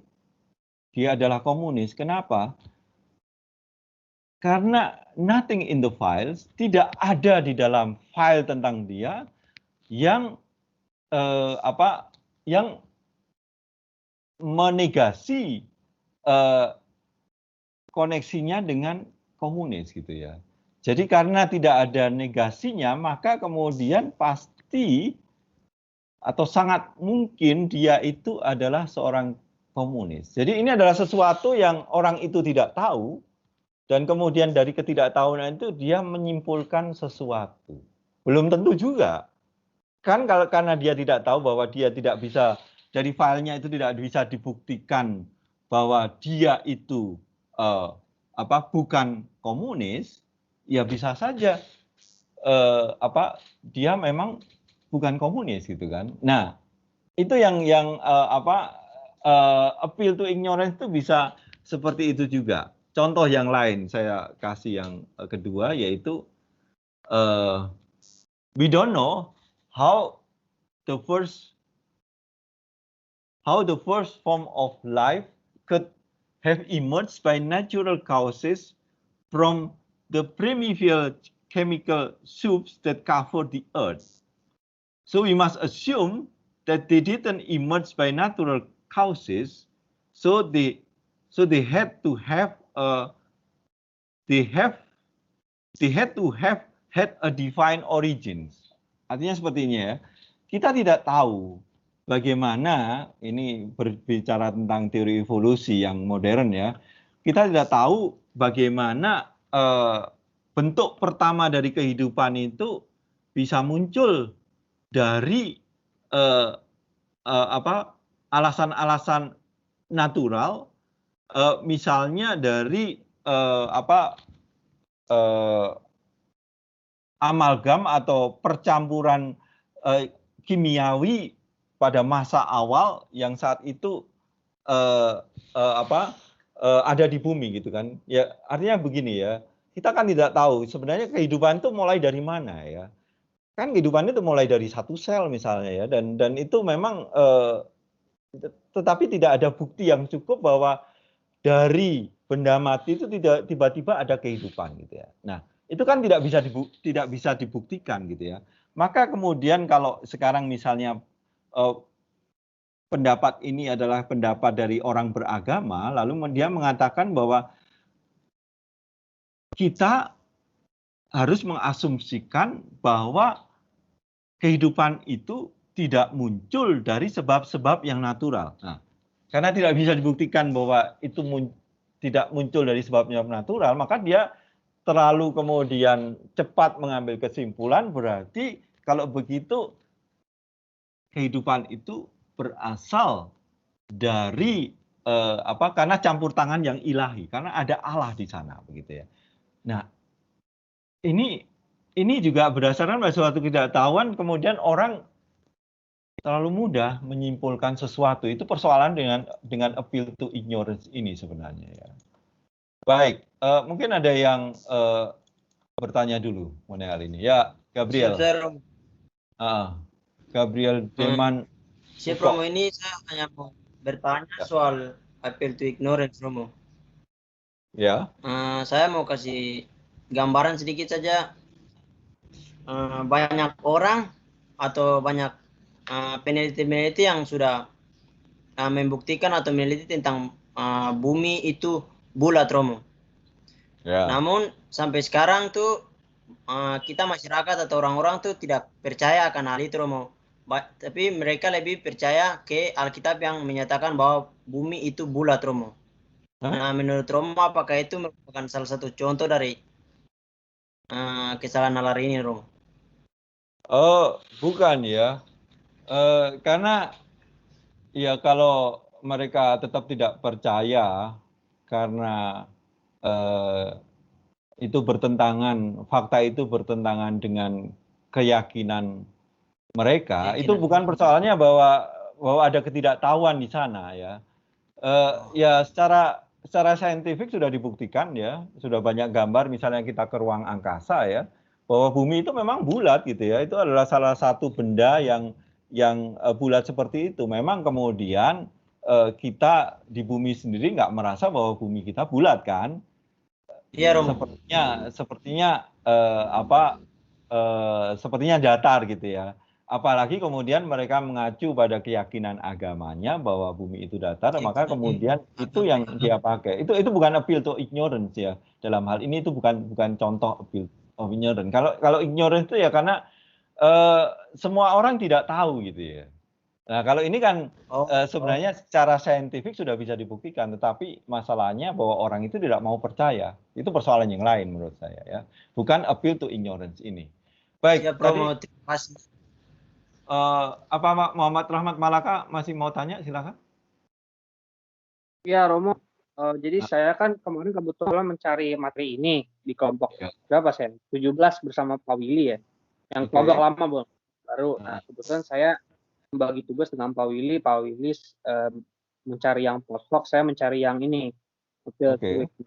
dia adalah komunis. Kenapa? Karena nothing in the files, tidak ada di dalam file tentang dia yang yang menegasi koneksinya dengan komunis gitu ya. Jadi karena tidak ada negasinya, maka kemudian pasti atau sangat mungkin dia itu adalah seorang komunis. Jadi ini adalah sesuatu yang orang itu tidak tahu, dan kemudian dari ketidaktahuan itu dia menyimpulkan sesuatu. Belum tentu juga. Kan karena dia tidak tahu bahwa dia tidak bisa, dari filenya itu tidak bisa dibuktikan bahwa dia itu bukan komunis, ya bisa saja dia memang bukan komunis gitu kan. Nah, itu yang appeal to ignorance itu bisa seperti itu juga. Contoh yang lain saya kasih yang kedua yaitu we don't know how the first form of life could have emerged by natural causes from the primeval chemical soups that cover the earth. So we must assume that they didn't emerge by natural causes, so they had to have had a divine origins. Artinya seperti ini ya. Kita tidak tahu bagaimana, ini berbicara tentang teori evolusi yang modern ya, kita tidak tahu bagaimana bentuk pertama dari kehidupan itu bisa muncul dari alasan-alasan natural, misalnya dari amalgam atau percampuran kimiawi pada masa awal yang saat itu ada di bumi gitu kan. Ya artinya begini ya, kita kan tidak tahu sebenarnya kehidupan itu mulai dari mana ya. Kan kehidupan itu mulai dari satu sel misalnya ya, dan itu memang tetapi tidak ada bukti yang cukup bahwa dari benda mati itu tidak tiba-tiba ada kehidupan gitu ya. Nah, itu kan tidak bisa dibuktikan gitu ya. Maka kemudian kalau sekarang misalnya pendapat ini adalah pendapat dari orang beragama, lalu dia mengatakan bahwa kita harus mengasumsikan bahwa kehidupan itu tidak muncul dari sebab-sebab yang natural. Nah, karena tidak bisa dibuktikan bahwa itu tidak muncul dari sebab yang natural, maka dia terlalu kemudian cepat mengambil kesimpulan, berarti kalau begitu kehidupan itu berasal dari karena campur tangan yang ilahi, karena ada Allah di sana, begitu ya. Nah, ini juga berdasarkan pada suatu ketidaktahuan, kemudian orang terlalu mudah menyimpulkan sesuatu. Itu persoalan dengan appeal to ignorance ini sebenarnya ya. Baik, mungkin ada yang bertanya dulu mengenai hal ini. Ya, Gabriel. Gabriel Deman. Si Romo, ini saya hanya mau bertanya soal appeal to ignorance, Romo. Ya. Saya mau kasih gambaran sedikit saja. Banyak orang atau banyak peneliti-peneliti yang sudah membuktikan atau meneliti tentang bumi itu bulat, Romo. Ya. Namun sampai sekarang tuh kita masyarakat atau orang-orang tuh tidak percaya akan hal itu, Romo. Tapi mereka lebih percaya ke Alkitab yang menyatakan bahwa bumi itu bulat, Romo. Nah, menurut Romo, apakah itu merupakan salah satu contoh dari kesalahan nalar ini, Romo? Oh, bukan ya. Karena ya kalau mereka tetap tidak percaya karena itu bertentangan, fakta itu bertentangan dengan keyakinan mereka, itu bukan persoalannya bahwa ada ketidaktahuan di sana ya. Ya secara saintifik sudah dibuktikan ya, sudah banyak gambar misalnya kita ke ruang angkasa ya, bahwa bumi itu memang bulat gitu ya. Itu adalah salah satu benda yang bulat seperti itu. Memang kemudian kita di bumi sendiri nggak merasa bahwa bumi kita bulat kan? Iya, Romo. Sepertinya sepertinya datar gitu ya. Apalagi kemudian mereka mengacu pada keyakinan agamanya bahwa bumi itu datar, maka kemudian itu yang dia pakai. Itu bukan appeal to ignorance ya. Dalam hal ini itu bukan contoh appeal to ignorance. Kalau ignorance itu ya karena semua orang tidak tahu gitu ya. Nah, kalau ini kan sebenarnya secara saintifik sudah bisa dibuktikan, tetapi masalahnya bahwa orang itu tidak mau percaya. Itu persoalan yang lain menurut saya ya. Bukan appeal to ignorance ini. Baik, ya, Promo, terima kasih. Apa Muhammad Rahmat Malaka masih mau tanya, silakan. Ya, Romo. Jadi saya kan kemarin kebetulan mencari materi ini di kelompok berapa saya? 17 bersama Pak Willy ya. Yang kelompok lama baru. Nah, kebetulan saya membagi tugas dengan Pak Willy. Pak Willy mencari yang post-hoc, saya mencari yang ini.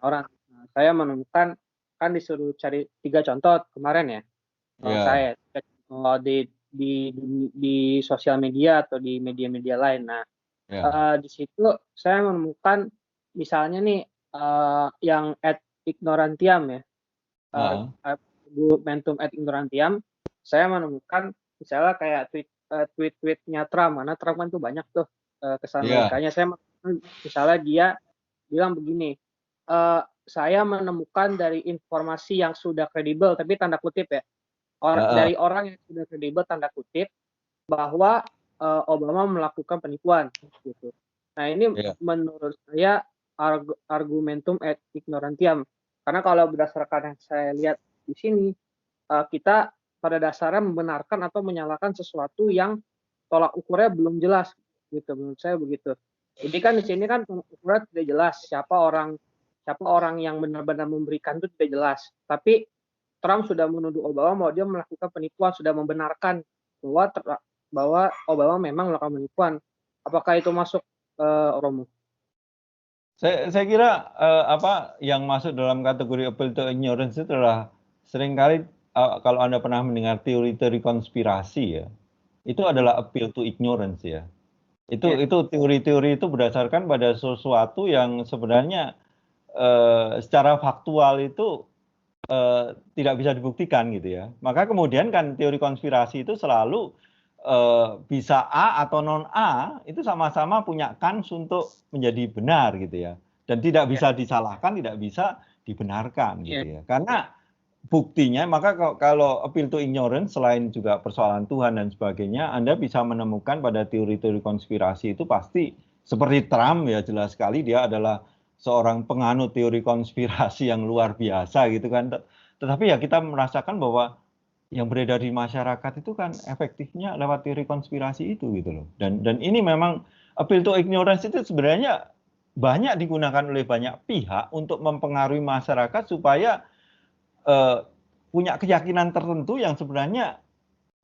Orang. Nah, saya menemukan kan disuruh cari 3 contoh kemarin ya. Saya di sosial media atau di media-media lain. Nah, di situ saya menemukan misalnya nih yang ad ignorantiam ya, argumentum ad ignorantiam. Saya menemukan misalnya kayak tweet-tweetnya Trump, karena Trump kan tuh banyak tuh kesan Amerikanya. Saya misalnya dia bilang begini, saya menemukan dari informasi yang sudah kredibel, tapi tanda kutip ya. Dari orang yang sudah kredibel tanda kutip bahwa Obama melakukan penipuan gitu. Nah, ini menurut saya argumentum ad ignorantiam. Karena kalau berdasarkan yang saya lihat di sini, kita pada dasarnya membenarkan atau menyalahkan sesuatu yang tolak ukurnya belum jelas gitu, menurut saya begitu. Jadi kan di sini kan tolak ukurnya tidak jelas, siapa orang yang benar-benar memberikan itu tidak jelas. Tapi Trump sudah menuduh Obama bahwa dia melakukan penipuan, sudah membenarkan bahwa Obama memang melakukan penipuan. Apakah itu masuk, Romo? Saya kira yang masuk dalam kategori appeal to ignorance itu adalah seringkali kalau Anda pernah mendengar teori-teori konspirasi ya, itu adalah appeal to ignorance ya. Itu teori-teori itu berdasarkan pada sesuatu yang sebenarnya secara faktual itu tidak bisa dibuktikan gitu ya. Maka kemudian kan teori konspirasi itu selalu bisa A atau non A itu sama-sama punya kans untuk menjadi benar gitu ya. Dan tidak bisa disalahkan, tidak bisa dibenarkan gitu ya. Karena buktinya, maka kalau appeal to ignorance selain juga persoalan Tuhan dan sebagainya, Anda bisa menemukan pada teori-teori konspirasi itu pasti seperti Trump ya, jelas sekali dia adalah seorang penganut teori konspirasi yang luar biasa gitu kan. Tetapi ya kita merasakan bahwa yang beredar di masyarakat itu kan efektifnya lewat teori konspirasi itu gitu loh. Dan ini memang appeal to ignorance itu sebenarnya banyak digunakan oleh banyak pihak untuk mempengaruhi masyarakat supaya punya keyakinan tertentu yang sebenarnya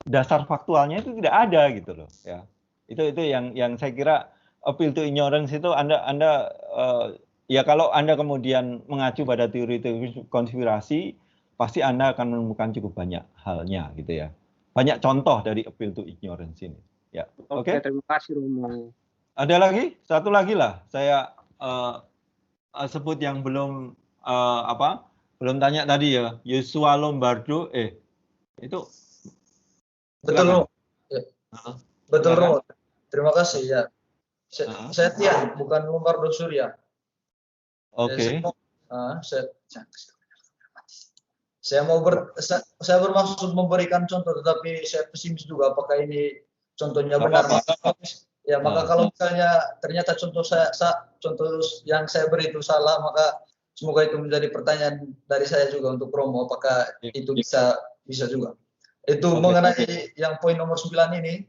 dasar faktualnya itu tidak ada gitu loh ya. Itu yang saya kira appeal to ignorance itu Anda ya kalau Anda kemudian mengacu pada teori-teori konspirasi pasti Anda akan menemukan cukup banyak halnya gitu ya. Banyak contoh dari appeal to ignorance ini. Ya. Oke. Terima kasih Romo. Ada lagi? Satu lagi lah saya sebut yang belum belum tanya tadi ya, Yosua Lombardo, itu betul Romo. Ya. Betul Romo. Terima kasih ya. Saya Tian, bukan Lombardo Surya. Oke. Saya bermaksud memberikan contoh, tetapi saya pesimis juga apakah ini contohnya benar. Ya, maka kalau misalnya ternyata contoh yang saya beri itu salah, maka semoga itu menjadi pertanyaan dari saya juga untuk Romo, apakah itu bisa juga. Itu mengenai yang poin nomor 9 ini,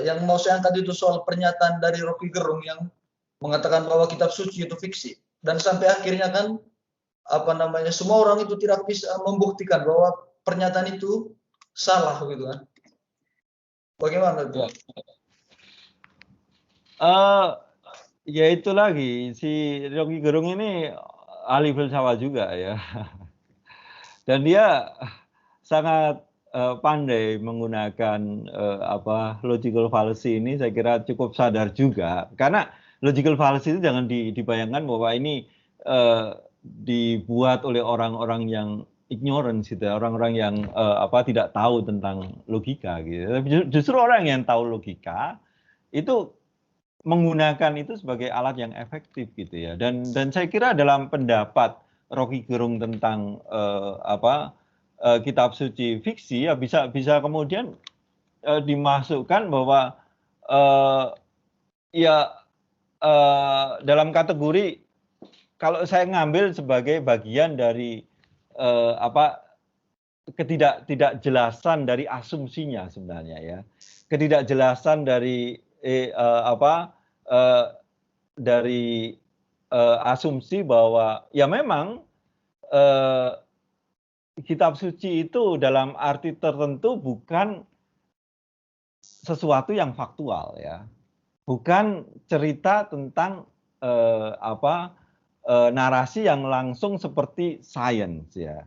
yang mau saya angkat itu soal pernyataan dari Rocky Gerung yang mengatakan bahwa kitab suci itu fiksi. Dan sampai akhirnya kan, semua orang itu tidak bisa membuktikan bahwa pernyataan itu salah gitu kan. Bagaimana itu? Ya itu lagi, si Rocky Gerung ini ahli filsafat juga ya. Dan dia sangat pandai menggunakan logical fallacy ini, saya kira cukup sadar juga. Karena logical fallacy itu jangan dibayangkan bahwa ini dibuat oleh orang-orang yang ignorance gitu, orang-orang yang tidak tahu tentang logika gitu. Justru orang yang tahu logika itu menggunakan itu sebagai alat yang efektif gitu ya. Dan saya kira dalam pendapat Rocky Gerung tentang kitab suci fiksi ya bisa kemudian dimasukkan bahwa dalam kategori kalau saya ngambil sebagai bagian dari ketidakjelasan dari asumsinya sebenarnya ya, ketidakjelasan dari dari asumsi bahwa ya memang kitab suci itu dalam arti tertentu bukan sesuatu yang faktual ya, bukan cerita tentang narasi yang langsung seperti sains ya.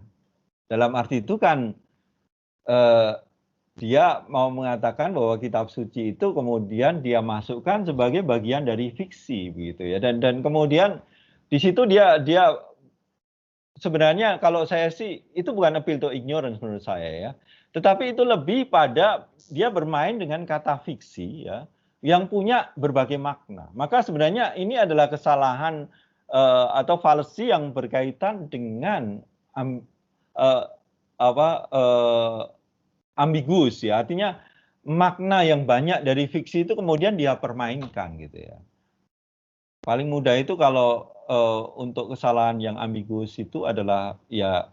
Dalam arti itu kan dia mau mengatakan bahwa kitab suci itu kemudian dia masukkan sebagai bagian dari fiksi begitu ya. Dan kemudian di situ dia sebenarnya kalau saya sih itu bukan appeal to ignorance menurut saya ya. Tetapi itu lebih pada dia bermain dengan kata fiksi ya yang punya berbagai makna. Maka sebenarnya ini adalah kesalahan atau fallacy yang berkaitan dengan ambigus ya, artinya makna yang banyak dari fiksi itu kemudian dia permainkan gitu ya. Paling mudah itu kalau untuk kesalahan yang ambigus itu adalah ya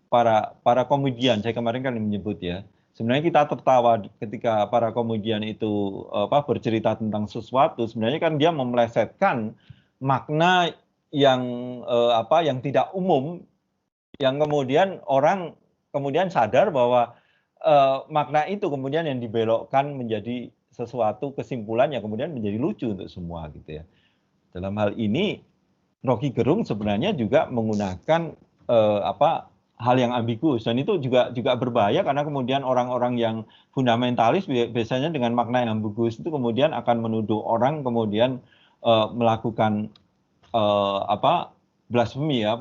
para komedian. Saya kemarin kan menyebut ya, sebenarnya kita tertawa ketika para komedian itu bercerita tentang sesuatu. Sebenarnya kan dia memelesetkan makna yang yang tidak umum, yang kemudian orang kemudian sadar bahwa makna itu kemudian yang dibelokkan menjadi sesuatu kesimpulan yang kemudian menjadi lucu untuk semua gitu ya. Dalam hal ini Rocky Gerung sebenarnya juga menggunakan hal yang ambigus, dan itu juga berbahaya karena kemudian orang-orang yang fundamentalis biasanya dengan makna yang ambigus itu kemudian akan menuduh orang kemudian melakukan blasfemi ya,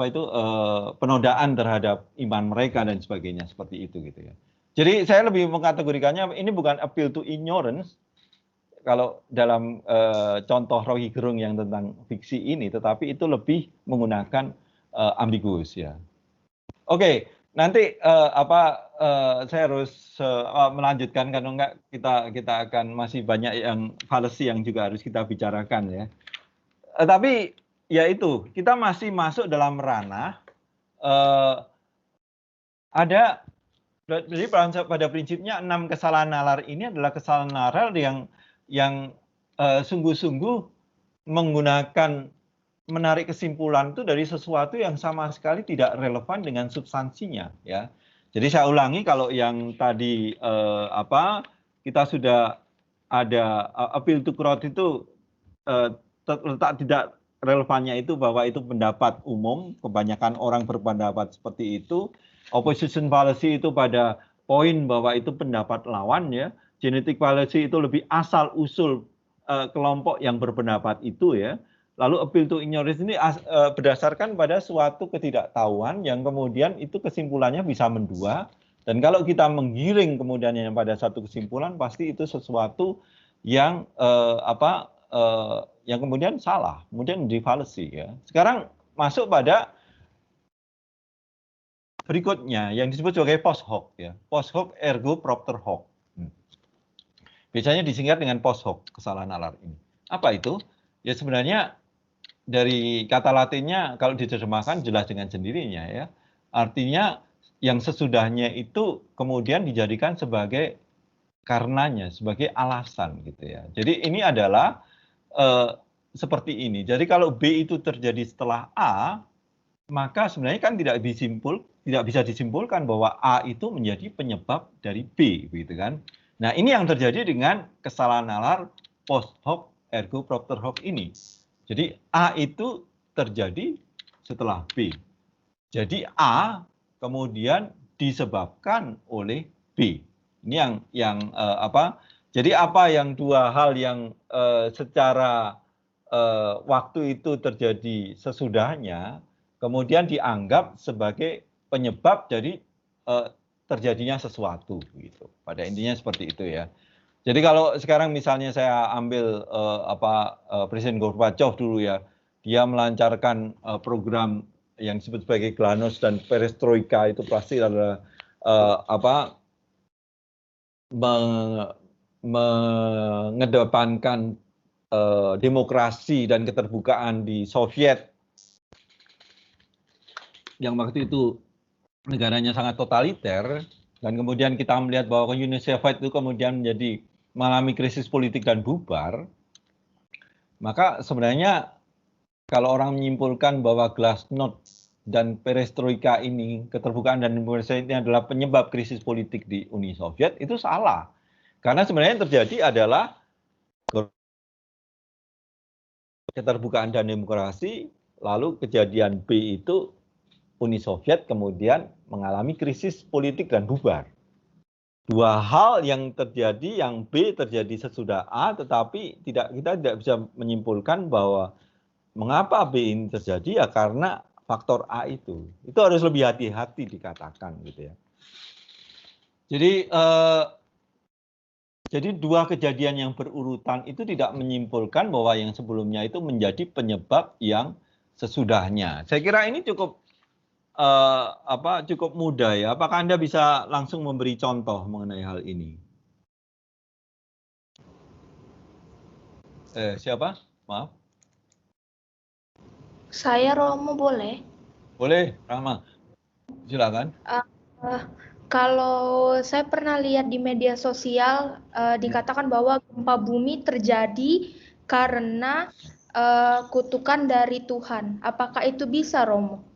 penodaan terhadap iman mereka dan sebagainya seperti itu gitu ya. Jadi saya lebih mengkategorikannya ini bukan appeal to ignorance kalau dalam contoh Rocky Gerung yang tentang fiksi ini, tetapi itu lebih menggunakan ambigus ya. Oke, nanti saya harus melanjutkan karena enggak kita akan masih banyak yang fallacy yang juga harus kita bicarakan ya. Tapi ya itu kita masih masuk dalam ranah ada jadi pada prinsipnya 6 kesalahan nalar ini adalah kesalahan nalar yang sungguh-sungguh menggunakan menarik kesimpulan itu dari sesuatu yang sama sekali tidak relevan dengan substansinya ya. Jadi saya ulangi kalau yang tadi kita sudah ada appeal to crowd itu terletak tidak relevannya itu bahwa itu pendapat umum, kebanyakan orang berpendapat seperti itu. Opposition fallacy itu pada poin bahwa itu pendapat lawan ya. Genetic fallacy itu lebih asal usul kelompok yang berpendapat itu ya. Lalu appeal to ignorance ini berdasarkan pada suatu ketidaktahuan yang kemudian itu kesimpulannya bisa mendua. Dan kalau kita menggiring kemudian pada satu kesimpulan pasti itu sesuatu yang yang kemudian salah, kemudian di fallacy ya. Sekarang masuk pada berikutnya yang disebut sebagai post hoc ya. Post hoc ergo propter hoc. Biasanya disingkat dengan post hoc kesalahan nalar ini. Apa itu? Ya sebenarnya dari kata Latinnya kalau diterjemahkan jelas dengan sendirinya ya. Artinya yang sesudahnya itu kemudian dijadikan sebagai karenanya, sebagai alasan gitu ya. Jadi ini adalah seperti ini. Jadi kalau B itu terjadi setelah A, maka sebenarnya kan tidak bisa disimpulkan bahwa A itu menjadi penyebab dari B gitu kan. Nah, ini yang terjadi dengan kesalahan nalar post hoc ergo propter hoc ini. Jadi A itu terjadi setelah B. Jadi A kemudian disebabkan oleh B. Ini yang Jadi apa yang dua hal yang secara waktu itu terjadi sesudahnya kemudian dianggap sebagai penyebab dari terjadinya sesuatu gitu. Pada intinya seperti itu ya. Jadi kalau sekarang misalnya saya ambil Presiden Gorbachev dulu ya, dia melancarkan program yang disebut sebagai Glasnost dan Perestroika itu pasti adalah mengedepankan demokrasi dan keterbukaan di Soviet yang waktu itu negaranya sangat totaliter dan kemudian kita melihat bahwa Uni Soviet itu kemudian mengalami krisis politik dan bubar, maka sebenarnya kalau orang menyimpulkan bahwa Glasnost dan Perestroika ini, keterbukaan dan demokrasi ini adalah penyebab krisis politik di Uni Soviet, itu salah. Karena sebenarnya yang terjadi adalah keterbukaan dan demokrasi, lalu kejadian B itu Uni Soviet kemudian mengalami krisis politik dan bubar. Dua hal yang terjadi, yang B terjadi sesudah A, tetapi kita tidak bisa menyimpulkan bahwa mengapa B ini terjadi ya karena faktor A itu. Itu harus lebih hati-hati dikatakan gitu ya. Jadi dua kejadian yang berurutan itu tidak menyimpulkan bahwa yang sebelumnya itu menjadi penyebab yang sesudahnya. Saya kira ini cukup mudah ya. Apakah Anda bisa langsung memberi contoh mengenai hal ini? Siapa? Maaf. Saya Romo boleh? Boleh, Rahma. Silakan. Kalau saya pernah lihat di media sosial dikatakan bahwa gempa bumi terjadi karena kutukan dari Tuhan. Apakah itu bisa, Romo?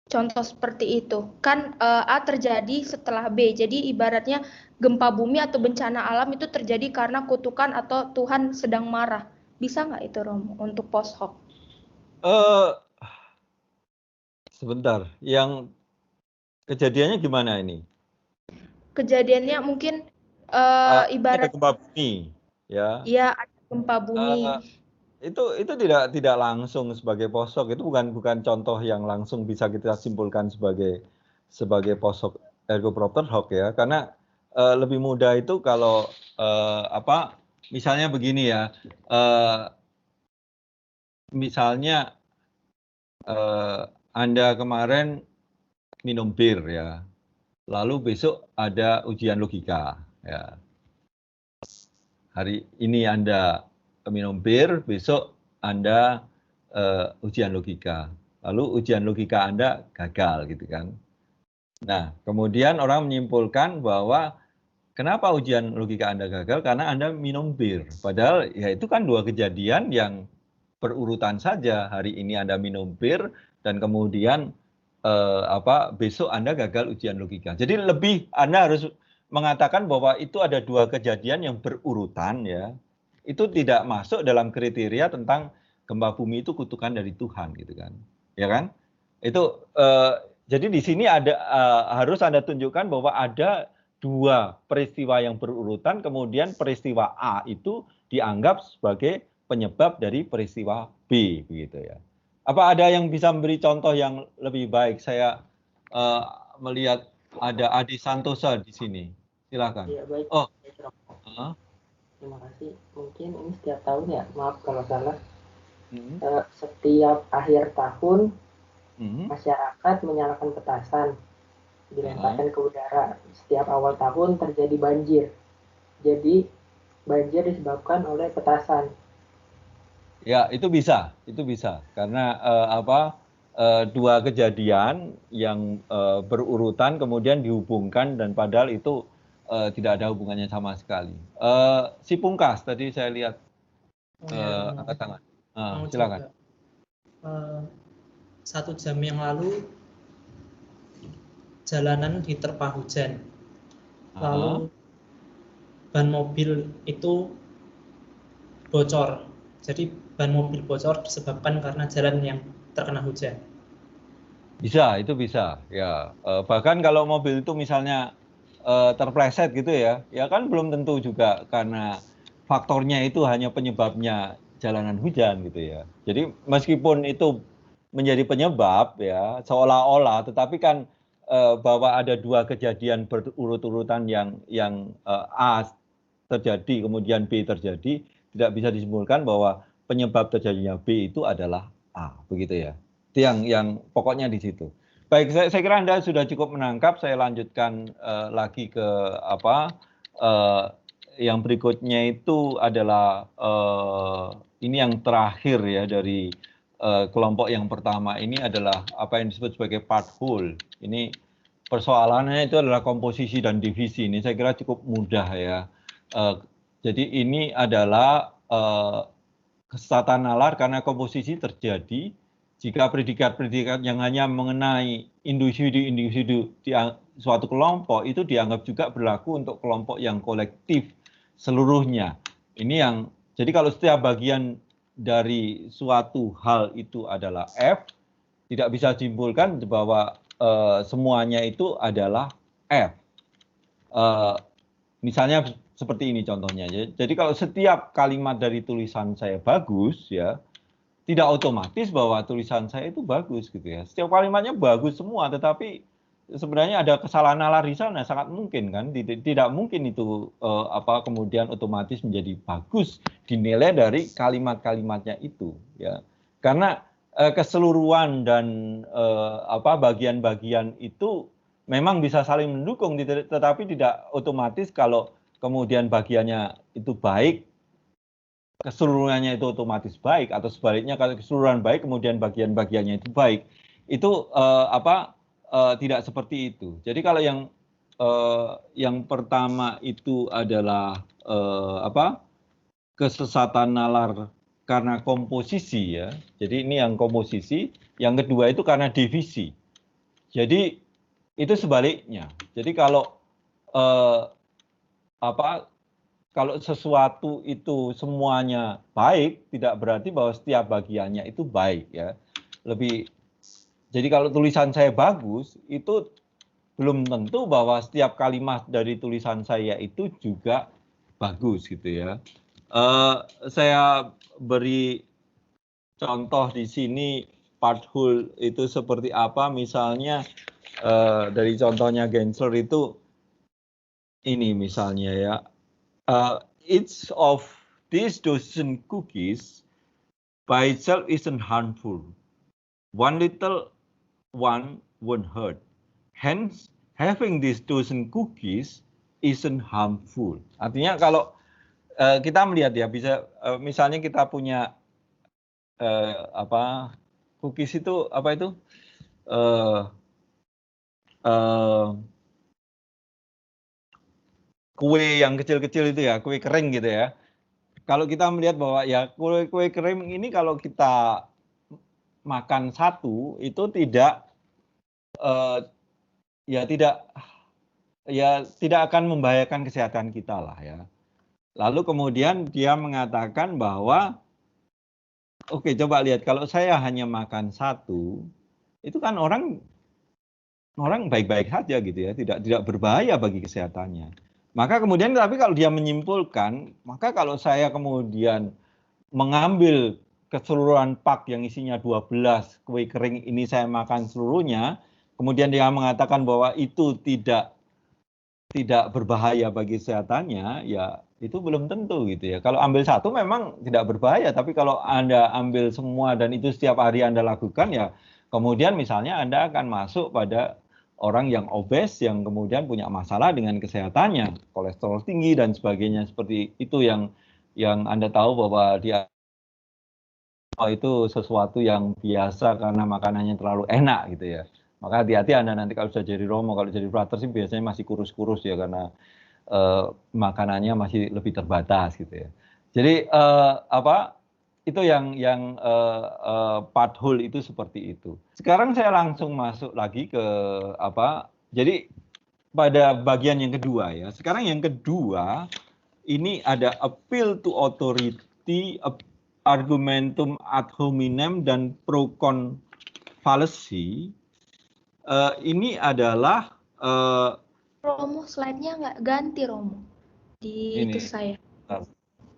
Contoh seperti itu. Kan A terjadi setelah B. Jadi ibaratnya gempa bumi atau bencana alam itu terjadi karena kutukan atau Tuhan sedang marah. Bisa nggak itu, Romo, untuk post hoc? Sebentar, yang kejadiannya gimana ini? Kejadiannya mungkin ibarat gempa bumi, ya. Iya, ada gempa bumi. Itu tidak langsung sebagai post hoc, itu bukan contoh yang langsung bisa kita simpulkan sebagai post hoc ergo propter hoc ya, karena lebih mudah itu kalau misalnya begini ya, misalnya Anda kemarin minum bir ya, lalu besok ada ujian logika. Ya. Hari ini Anda minum bir, besok Anda ujian logika. Lalu ujian logika Anda gagal gitu kan. Nah, kemudian orang menyimpulkan bahwa kenapa ujian logika Anda gagal? Karena Anda minum bir. Padahal ya itu kan dua kejadian yang berurutan saja. Hari ini Anda minum bir dan kemudian besok Anda gagal ujian logika. Jadi lebih Anda harus mengatakan bahwa itu ada dua kejadian yang berurutan ya. Itu tidak masuk dalam kriteria tentang gempa bumi itu kutukan dari Tuhan gitu kan. Ya kan? Itu jadi di sini ada harus Anda tunjukkan bahwa ada dua peristiwa yang berurutan, kemudian peristiwa A itu dianggap sebagai penyebab dari peristiwa B begitu ya. Apa ada yang bisa memberi contoh yang lebih baik? Saya melihat ada Adi Santosa di sini. Silakan. Ya, baik. Oh. Terima kasih. Mungkin ini setiap tahun ya, maaf kalau salah. Setiap akhir tahun masyarakat menyalakan petasan, dilemparkan ke udara. Setiap awal tahun terjadi banjir. Jadi banjir disebabkan oleh petasan. Ya, itu bisa karena dua kejadian yang berurutan kemudian dihubungkan dan padahal itu tidak ada hubungannya sama sekali. Si Pungkas tadi saya lihat angkat tangan. Silakan. 1 jam yang lalu jalanan diterpa hujan, lalu ban mobil itu bocor. Jadi ban mobil bocor disebabkan karena jalan yang terkena hujan. Itu bisa ya. Bahkan kalau mobil itu misalnya terpleset gitu ya kan belum tentu juga karena faktornya itu hanya penyebabnya jalanan hujan gitu ya. Jadi meskipun itu menjadi penyebab ya seolah-olah, tetapi kan bahwa ada dua kejadian berurut-urutan yang A terjadi kemudian B terjadi, tidak bisa disimpulkan bahwa penyebab terjadinya B itu adalah A, begitu ya. Itu yang pokoknya di situ. Baik, saya kira Anda sudah cukup menangkap. Saya lanjutkan lagi ke yang berikutnya itu adalah ini yang terakhir ya dari kelompok yang pertama ini adalah apa yang disebut sebagai part whole. Ini persoalannya itu adalah komposisi dan divisi. Ini saya kira cukup mudah ya. Jadi ini adalah kesesatan nalar karena komposisi terjadi jika predikat-predikat yang hanya mengenai individu-individu di suatu kelompok itu dianggap juga berlaku untuk kelompok yang kolektif seluruhnya. Ini yang jadi kalau setiap bagian dari suatu hal itu adalah F, tidak bisa disimpulkan bahwa semuanya itu adalah F. Misalnya seperti ini contohnya. Jadi kalau setiap kalimat dari tulisan saya bagus ya, tidak otomatis bahwa tulisan saya itu bagus gitu ya. Setiap kalimatnya bagus semua, tetapi sebenarnya ada kesalahan nalar di sana, sangat mungkin kan. Tidak mungkin itu kemudian otomatis menjadi bagus dinilai dari kalimat-kalimatnya itu ya. Karena keseluruhan dan bagian-bagian itu memang bisa saling mendukung, tetapi tidak otomatis kalau kemudian bagiannya itu baik, keseluruhannya itu otomatis baik, atau sebaliknya kalau keseluruhan baik kemudian bagian-bagiannya itu baik, itu tidak seperti itu. Jadi kalau yang pertama itu adalah kesesatan nalar karena komposisi ya. Jadi ini yang komposisi, yang kedua itu karena divisi. Jadi itu sebaliknya. Jadi kalau kalau sesuatu itu semuanya baik, tidak berarti bahwa setiap bagiannya itu baik ya. Jadi kalau tulisan saya bagus, itu belum tentu bahwa setiap kalimat dari tulisan saya itu juga bagus gitu ya. Saya beri contoh di sini part whole itu seperti apa. Misalnya dari contohnya Gensler itu ini misalnya ya. Each of these dozen cookies by itself isn't harmful. One little one won't hurt. Hence, having these dozen cookies isn't harmful. Artinya kalau kita melihat ya, bisa misalnya kita punya cookies itu apa itu? Kue yang kecil-kecil itu ya, kue kering gitu ya. Kalau kita melihat bahwa ya kue kering ini kalau kita makan satu itu tidak tidak akan membahayakan kesehatan kita lah ya. Lalu kemudian dia mengatakan bahwa oke, coba lihat kalau saya hanya makan satu, itu kan orang baik-baik saja gitu ya, tidak berbahaya bagi kesehatannya. Maka kemudian tapi kalau dia menyimpulkan, maka kalau saya kemudian mengambil keseluruhan pak yang isinya 12 kue kering ini saya makan seluruhnya, kemudian dia mengatakan bahwa itu tidak berbahaya bagi kesehatannya, ya itu belum tentu gitu ya. Kalau ambil satu memang tidak berbahaya, tapi kalau Anda ambil semua dan itu setiap hari Anda lakukan, ya kemudian misalnya Anda akan masuk pada orang yang obes yang kemudian punya masalah dengan kesehatannya, kolesterol tinggi dan sebagainya, seperti itu yang Anda tahu bahwa dia itu sesuatu yang biasa karena makanannya terlalu enak gitu ya. Maka hati-hati Anda nanti kalau sudah jadi romo, kalau jadi frater sih biasanya masih kurus-kurus ya karena makanannya masih lebih terbatas gitu ya. Jadi itu yang pathul itu seperti itu. Sekarang saya langsung masuk lagi ke jadi pada bagian yang kedua ya. Sekarang yang kedua ini ada appeal to authority, argumentum ad hominem dan pro con fallacy. Ini adalah Romo, slide-nya nggak ganti Romo di ini, itu saya.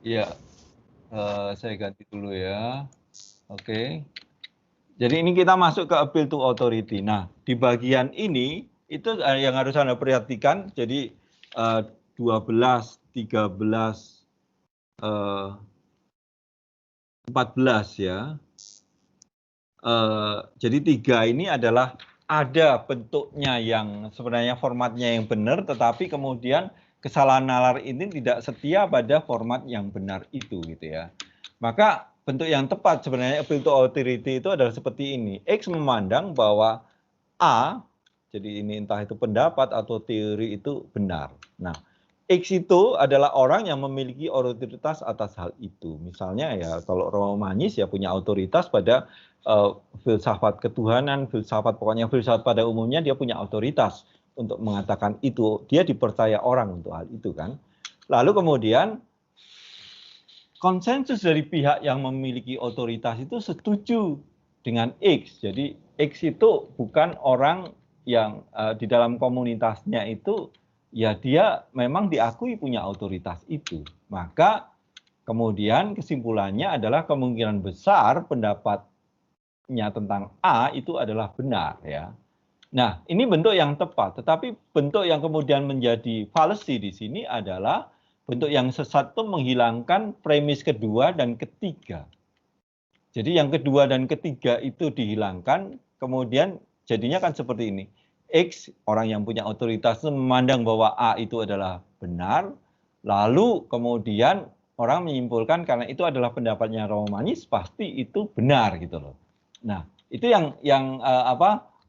Iya. Saya ganti dulu ya. Oke. Jadi ini kita masuk ke appeal to authority. Nah, di bagian ini itu yang harus Anda perhatikan. Jadi 12, 13, 14 ya. Jadi 3 ini adalah ada bentuknya yang sebenarnya formatnya yang benar, tetapi kemudian kesalahan nalar ini tidak setia pada format yang benar itu gitu ya. Maka bentuk yang tepat sebenarnya appeal to authority itu adalah seperti ini. X memandang bahwa A, jadi ini entah itu pendapat atau teori itu benar. Nah, X itu adalah orang yang memiliki otoritas atas hal itu. Misalnya ya kalau Romanis ya punya otoritas pada filsafat ketuhanan, pokoknya filsafat pada umumnya dia punya otoritas untuk mengatakan itu, dia dipercaya orang untuk hal itu kan. Lalu kemudian konsensus dari pihak yang memiliki otoritas itu setuju dengan X. Jadi X itu bukan orang yang di dalam komunitasnya itu ya dia memang diakui punya otoritas itu. Maka kemudian kesimpulannya adalah kemungkinan besar pendapatnya tentang A itu adalah benar ya. Nah, ini bentuk yang tepat, tetapi bentuk yang kemudian menjadi fallacy di sini adalah bentuk yang sesat itu menghilangkan premis kedua dan ketiga. Jadi yang kedua dan ketiga itu dihilangkan, kemudian jadinya kan seperti ini. X, orang yang punya otoritas memandang bahwa A itu adalah benar, lalu kemudian orang menyimpulkan karena itu adalah pendapatnya Romanis, pasti itu benar gitu loh. Nah, itu yang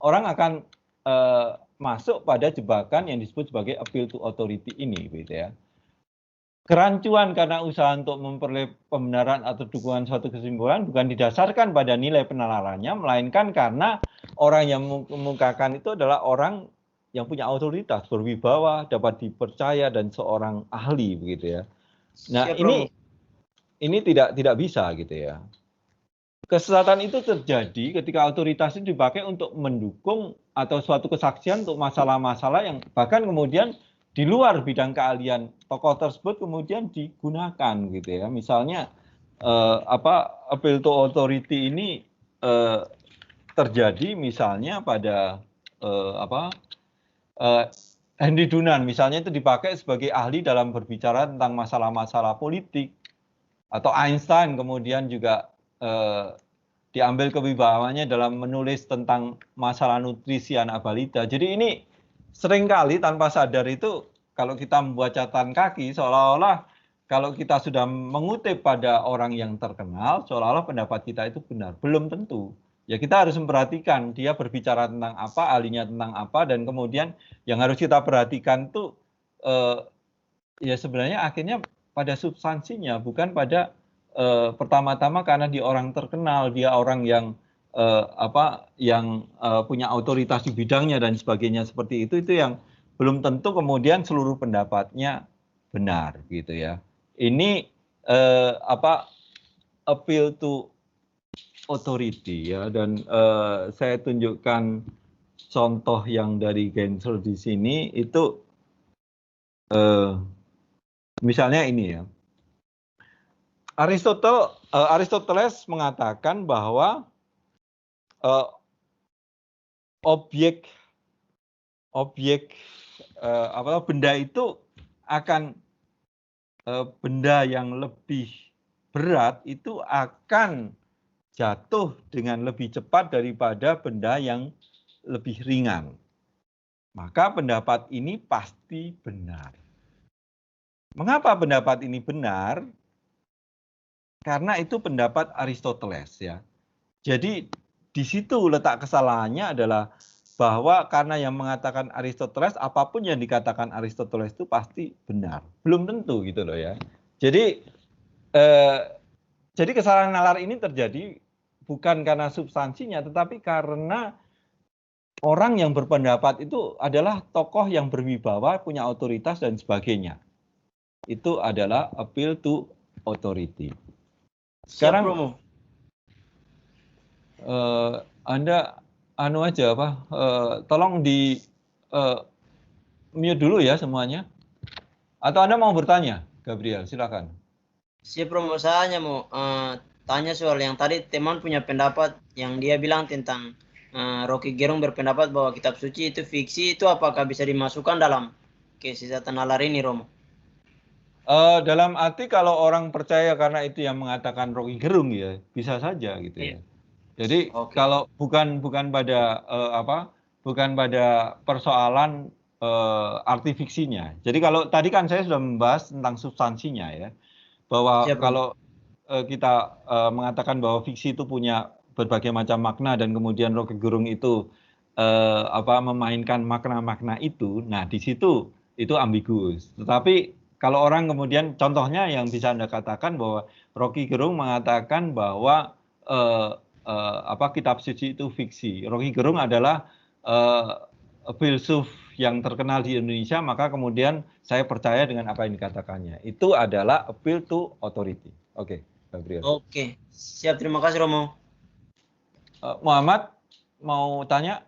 orang akan masuk pada jebakan yang disebut sebagai appeal to authority ini gitu ya. Kerancuan karena usaha untuk memperoleh pembenaran atau dukungan suatu kesimpulan bukan didasarkan pada nilai penalarannya, melainkan karena orang yang mengemukakan itu adalah orang yang punya otoritas, berwibawa, dapat dipercaya dan seorang ahli begitu ya. Nah, ini tidak bisa gitu ya. Kesesatan itu terjadi ketika otoritas itu dipakai untuk mendukung atau suatu kesaksian untuk masalah-masalah yang bahkan kemudian di luar bidang keahlian tokoh tersebut kemudian digunakan gitu ya. Misalnya appeal to authority ini terjadi misalnya pada Henry Dunant misalnya itu dipakai sebagai ahli dalam berbicara tentang masalah-masalah politik, atau Einstein kemudian juga diambil kewibawaannya dalam menulis tentang masalah nutrisi anak balita. Jadi ini seringkali tanpa sadar itu kalau kita membuat catatan kaki seolah-olah kalau kita sudah mengutip pada orang yang terkenal seolah-olah pendapat kita itu benar. Belum tentu. Ya kita harus memperhatikan dia berbicara tentang apa, ahlinya tentang apa, dan kemudian yang harus kita perhatikan tuh ya sebenarnya akhirnya pada substansinya, bukan pada pertama-tama karena dia orang terkenal, dia orang yang punya otoritas di bidangnya dan sebagainya seperti itu yang belum tentu kemudian seluruh pendapatnya benar gitu ya. Ini appeal to authority ya, dan saya tunjukkan contoh yang dari Gensler di sini itu misalnya ini ya. Aristoteles mengatakan bahwa benda itu akan benda yang lebih berat itu akan jatuh dengan lebih cepat daripada benda yang lebih ringan. Maka pendapat ini pasti benar. Mengapa pendapat ini benar? Karena itu pendapat Aristoteles ya. Jadi di situ letak kesalahannya adalah bahwa karena yang mengatakan Aristoteles, apapun yang dikatakan Aristoteles itu pasti benar. Belum tentu gitu loh ya. Jadi kesalahan nalar ini terjadi bukan karena substansinya, tetapi karena orang yang berpendapat itu adalah tokoh yang berwibawa, punya otoritas dan sebagainya. Itu adalah appeal to authority. Sekarang Anda tolong di mute dulu ya semuanya. Atau Anda mau bertanya, Gabriel, silakan. Siap Romo, saya hanya mau tanya soal yang tadi teman punya pendapat yang dia bilang tentang Rocky Gerung berpendapat bahwa kitab suci itu fiksi, itu apakah bisa dimasukkan dalam kesesatan nalar ini, Romo? Dalam arti kalau orang percaya karena itu yang mengatakan Rocky Gerung ya bisa saja gitu ya. Jadi kalau bukan pada bukan pada persoalan arti fiksinya. Jadi kalau tadi kan saya sudah membahas tentang substansinya ya, bahwa kalau kita mengatakan bahwa fiksi itu punya berbagai macam makna dan kemudian Rocky Gerung itu memainkan makna-makna itu, nah di situ itu ambigus. Tetapi kalau orang kemudian contohnya yang bisa Anda katakan bahwa Rocky Gerung mengatakan bahwa kitab suci itu fiksi. Rocky Gerung adalah filsuf yang terkenal di Indonesia, maka kemudian saya percaya dengan apa yang dikatakannya. Itu adalah appeal to authority. Oke, Gabriel. Oke, siap. Terima kasih, Romo. Muhammad, mau tanya?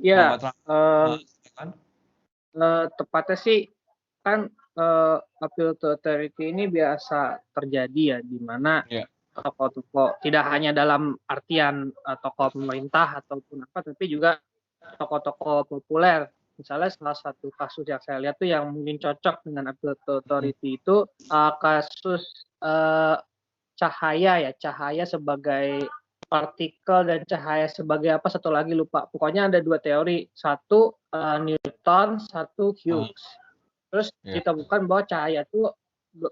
Ya, tepatnya sih kan appeal to authority ini biasa terjadi ya, di mana tokoh-tokoh tidak hanya dalam artian tokoh pemerintah ataupun apa, tapi juga tokoh-tokoh populer. Misalnya salah satu kasus yang saya lihat tuh yang mungkin cocok dengan appeal to authority itu kasus cahaya sebagai partikel dan cahaya sebagai apa, satu lagi lupa. Pokoknya ada dua teori, satu Newton, satu Hughes. Terus ditemukan bahwa cahaya itu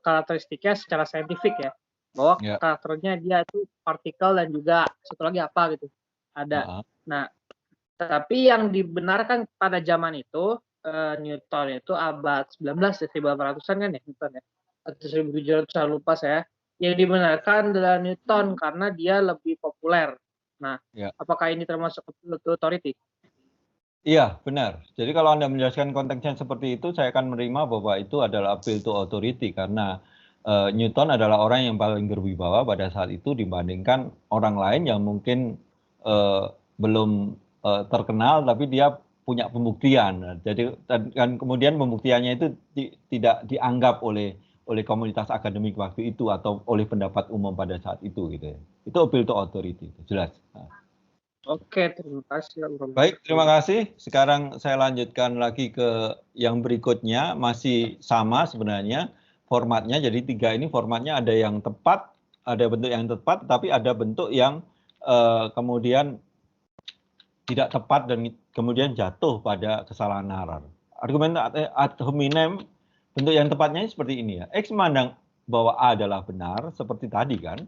karakteristiknya secara saintifik ya, bahwa karakternya dia itu partikel dan juga satu lagi apa gitu ada. Nah, tapi yang dibenarkan pada zaman itu Newton itu abad 19 ya, 1800-an kan ya Newton ya, atau 1700, saya lupa saya. Yang dibenarkan adalah Newton karena dia lebih populer. Nah, apakah ini termasuk authority? Iya, benar. Jadi kalau Anda menjelaskan konteksnya seperti itu, saya akan menerima bahwa itu adalah appeal to authority karena Newton adalah orang yang paling berwibawa pada saat itu dibandingkan orang lain yang mungkin belum terkenal tapi dia punya pembuktian. Jadi dan kemudian pembuktiannya itu tidak dianggap oleh komunitas akademik waktu itu atau oleh pendapat umum pada saat itu gitu ya. Itu appeal to authority, jelas. Oke, terima kasih. Baik, terima kasih. Sekarang saya lanjutkan lagi ke yang berikutnya, masih sama sebenarnya formatnya. Jadi 3 ini formatnya ada yang tepat, ada bentuk yang tepat, tapi ada bentuk yang kemudian tidak tepat dan kemudian jatuh pada kesalahan nalar. Argumen ad hominem bentuk yang tepatnya seperti ini ya. X memandang bahwa A adalah benar seperti tadi kan.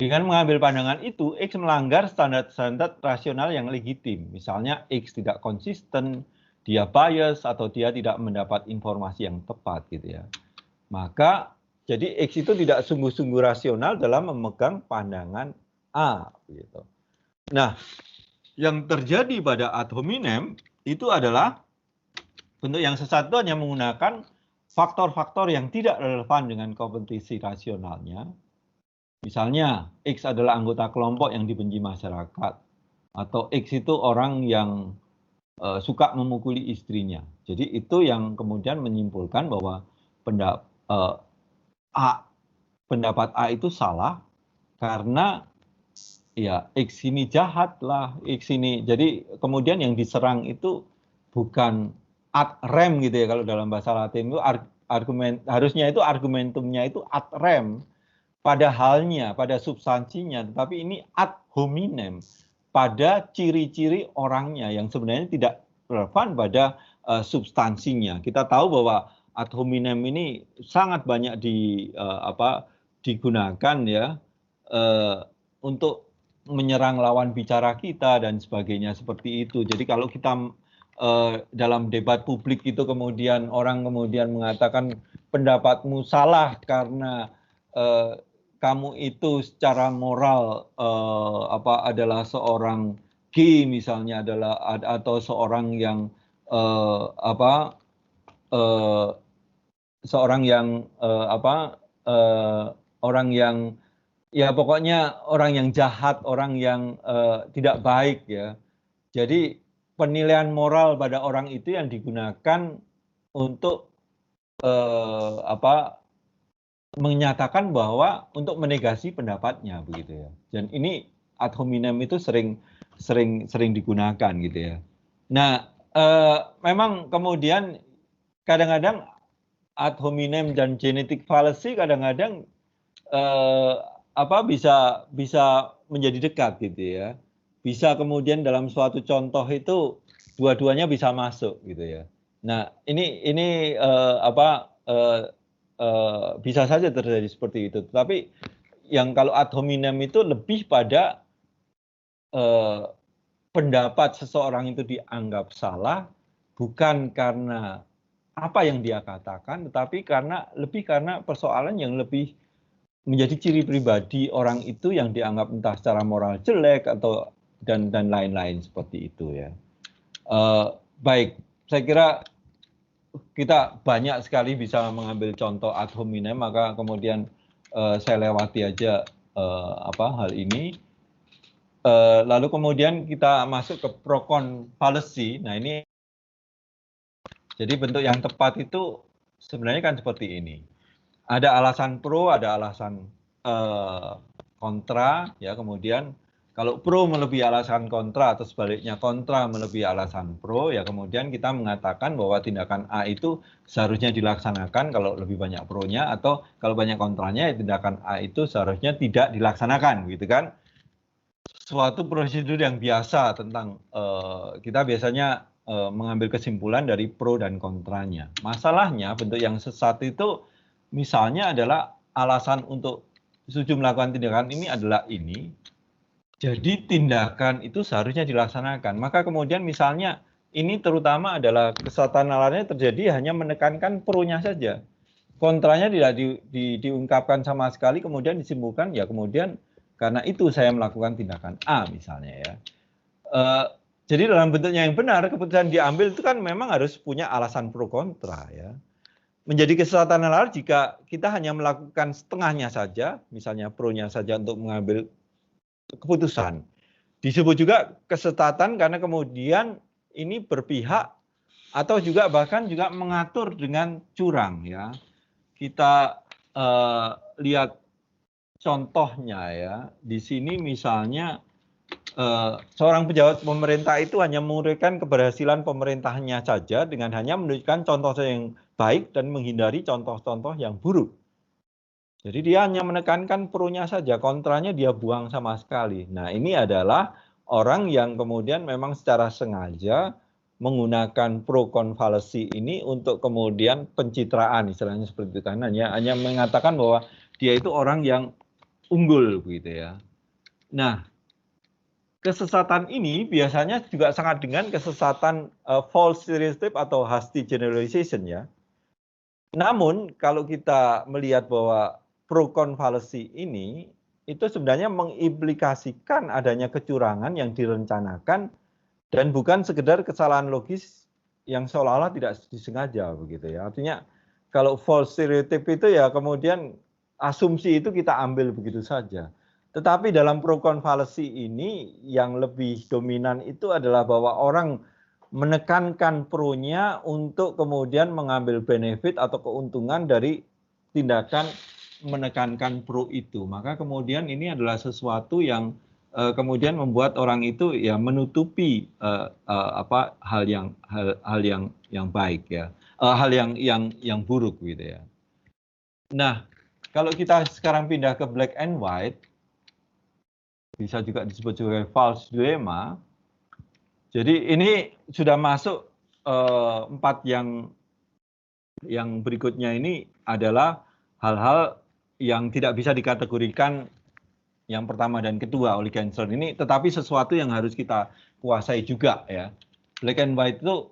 Dengan mengambil pandangan itu, X melanggar standar-standar rasional yang legitim. Misalnya X tidak konsisten, dia bias, atau dia tidak mendapat informasi yang tepat gitu ya. Maka jadi X itu tidak sungguh-sungguh rasional dalam memegang pandangan A gitu. Nah, yang terjadi pada ad hominem itu adalah bentuk yang sesat itu hanya menggunakan faktor-faktor yang tidak relevan dengan kompetisi rasionalnya. Misalnya, X adalah anggota kelompok yang dibenci masyarakat, atau X itu orang yang suka memukuli istrinya. Jadi itu yang kemudian menyimpulkan bahwa pendapat A itu salah karena ya X ini jahat lah, X ini. Jadi kemudian yang diserang itu bukan ad rem gitu ya, kalau dalam bahasa Latin itu harusnya itu argumentumnya itu ad rem pada halnya, pada substansinya, tetapi ini ad hominem pada ciri-ciri orangnya yang sebenarnya tidak relevan pada substansinya. Kita tahu bahwa ad hominem ini sangat banyak digunakan ya untuk menyerang lawan bicara kita dan sebagainya seperti itu. Jadi kalau kita dalam debat publik itu kemudian orang kemudian mengatakan pendapatmu salah karena kamu itu secara moral adalah seorang gay misalnya atau seorang yang orang yang ya pokoknya orang yang jahat, orang yang tidak baik ya. Jadi penilaian moral pada orang itu yang digunakan untuk menyatakan bahwa untuk menegasi pendapatnya begitu ya. Dan ini ad hominem itu sering digunakan gitu ya. Nah, memang kemudian kadang-kadang ad hominem dan genetic fallacy kadang-kadang bisa menjadi dekat gitu ya. Bisa kemudian dalam suatu contoh itu dua-duanya bisa masuk gitu ya. Nah, ini bisa saja terjadi seperti itu. Tapi yang kalau ad hominem itu lebih pada pendapat seseorang itu dianggap salah bukan karena apa yang dia katakan, tetapi lebih karena persoalan yang lebih menjadi ciri pribadi orang itu yang dianggap entah secara moral jelek atau dan lain-lain seperti itu ya. Baik, saya kira kita banyak sekali bisa mengambil contoh ad hominem, maka kemudian saya lewati aja hal ini. Lalu kemudian kita masuk ke pro-con fallacy. Nah ini, jadi bentuk yang tepat itu sebenarnya kan seperti ini. Ada alasan pro, ada alasan kontra, ya kemudian kalau pro melebihi alasan kontra atau sebaliknya kontra melebihi alasan pro, ya kemudian kita mengatakan bahwa tindakan A itu seharusnya dilaksanakan kalau lebih banyak pro-nya, atau kalau banyak kontranya ya tindakan A itu seharusnya tidak dilaksanakan, gitu kan? Suatu prosedur yang biasa tentang kita biasanya mengambil kesimpulan dari pro dan kontranya. Masalahnya bentuk yang sesat itu misalnya adalah alasan untuk setuju melakukan tindakan ini adalah ini. Jadi tindakan itu seharusnya dilaksanakan. Maka kemudian misalnya ini terutama adalah kesalahan nalarnya terjadi hanya menekankan pro-nya saja. Kontranya tidak diungkapkan sama sekali, kemudian disimpulkan ya kemudian karena itu saya melakukan tindakan A misalnya ya. Jadi dalam bentuknya yang benar keputusan diambil itu kan memang harus punya alasan pro kontra ya. Menjadi kesesatan nalar jika kita hanya melakukan setengahnya saja, misalnya pro-nya saja untuk mengambil keputusan. Disebut juga kesesatan karena kemudian ini berpihak atau juga bahkan juga mengatur dengan curang ya. Kita lihat contohnya ya. Di sini misalnya seorang pejabat pemerintah itu hanya menguraikan keberhasilan pemerintahnya saja dengan hanya menunjukkan contoh yang baik dan menghindari contoh-contoh yang buruk. Jadi dia hanya menekankan pro-nya saja, kontranya dia buang sama sekali. Nah ini adalah orang yang kemudian memang secara sengaja menggunakan pro-confallacy ini untuk kemudian pencitraan, istilahnya seperti itu, kan hanya mengatakan bahwa dia itu orang yang unggul begitu ya. Nah, kesesatan ini biasanya juga sangat dengan kesesatan false stereotype atau hasty generalization ya. Namun kalau kita melihat bahwa pro-confallacy ini itu sebenarnya mengimplikasikan adanya kecurangan yang direncanakan dan bukan sekedar kesalahan logis yang seolah-olah tidak disengaja begitu ya. Artinya kalau false stereotype itu ya kemudian asumsi itu kita ambil begitu saja. Tetapi dalam pro-confallacy ini yang lebih dominan itu adalah bahwa orang menekankan pro-nya untuk kemudian mengambil benefit atau keuntungan dari tindakan menekankan pro itu. Maka kemudian ini adalah sesuatu yang kemudian membuat orang itu ya menutupi hal yang baik ya, hal yang buruk gitu ya. Nah, kalau kita sekarang pindah ke black and white, bisa juga disebut sebagai false dilemma. Jadi ini sudah masuk 4 yang berikutnya ini adalah hal-hal yang tidak bisa dikategorikan yang pertama dan kedua oleh Gensler ini, tetapi sesuatu yang harus kita kuasai juga ya. Black and white itu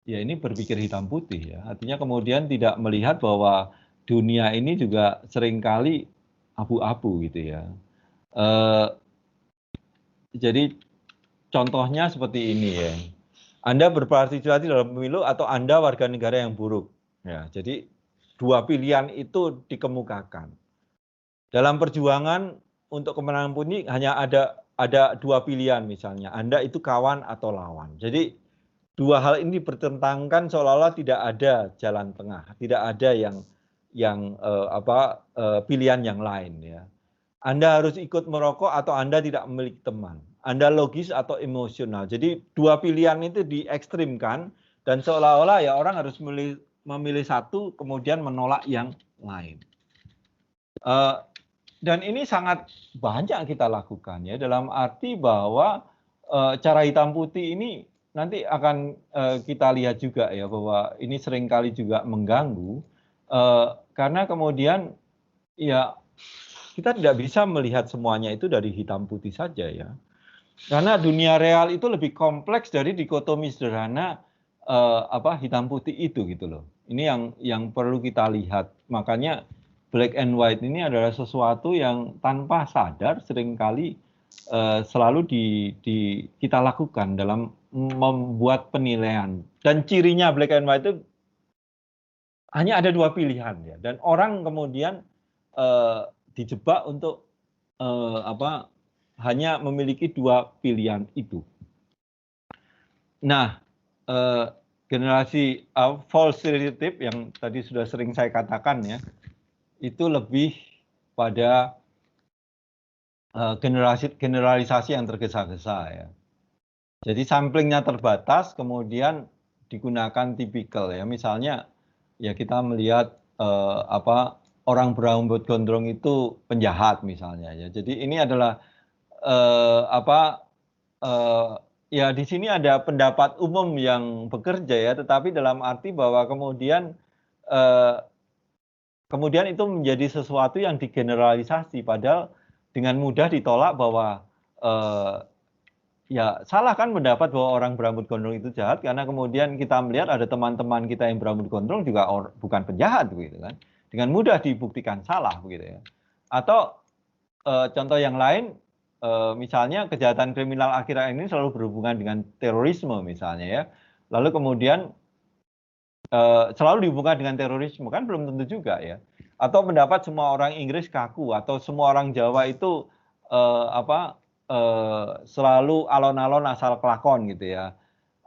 ya ini berpikir hitam putih ya. Artinya kemudian tidak melihat bahwa dunia ini juga seringkali abu-abu gitu ya. Jadi contohnya seperti ini ya. Anda berpartisipasi dalam pemilu atau Anda warga negara yang buruk. Ya, jadi 2 pilihan itu dikemukakan. Dalam perjuangan untuk kemenangan pun ini hanya ada 2 pilihan misalnya. Anda itu kawan atau lawan. Jadi 2 hal ini bertentangkan seolah-olah tidak ada jalan tengah, tidak ada pilihan yang lain ya. Anda harus ikut merokok atau Anda tidak memiliki teman. Anda logis atau emosional. Jadi 2 pilihan itu diekstrimkan dan seolah-olah ya orang harus memilih satu kemudian menolak yang lain. Dan ini sangat banyak kita lakukan ya, dalam arti bahwa cara hitam putih ini nanti akan kita lihat juga ya bahwa ini seringkali juga mengganggu karena kemudian ya kita tidak bisa melihat semuanya itu dari hitam putih saja ya. Karena dunia real itu lebih kompleks dari dikotomi sederhana hitam putih itu gitu loh. Ini yang perlu kita lihat. Makanya black and white ini adalah sesuatu yang tanpa sadar seringkali selalu kita lakukan dalam membuat penilaian. Dan cirinya black and white itu hanya ada 2 pilihan ya. Dan orang kemudian dijebak untuk hanya memiliki 2 pilihan itu. Nah, generasi false stereotype yang tadi sudah sering saya katakan ya, itu lebih pada generalisasi yang tergesa-gesa ya. Jadi samplingnya terbatas, kemudian digunakan tipikal ya. Misalnya ya kita melihat orang berambut gondrong itu penjahat misalnya ya. Jadi ini adalah ya di sini ada pendapat umum yang bekerja ya, tetapi dalam arti bahwa kemudian itu menjadi sesuatu yang digeneralisasi, padahal dengan mudah ditolak bahwa ya salah kan mendapat bahwa orang berambut gondrong itu jahat, karena kemudian kita melihat ada teman-teman kita yang berambut gondrong juga bukan penjahat begitu kan, dengan mudah dibuktikan salah begitu ya. Atau contoh yang lain, misalnya kejahatan kriminal akhir-akhir ini selalu berhubungan dengan terorisme misalnya ya, lalu kemudian selalu dihubungkan dengan terorisme, kan belum tentu juga ya. Atau mendapat semua orang Inggris kaku, atau semua orang Jawa itu selalu alon-alon asal kelakon gitu ya.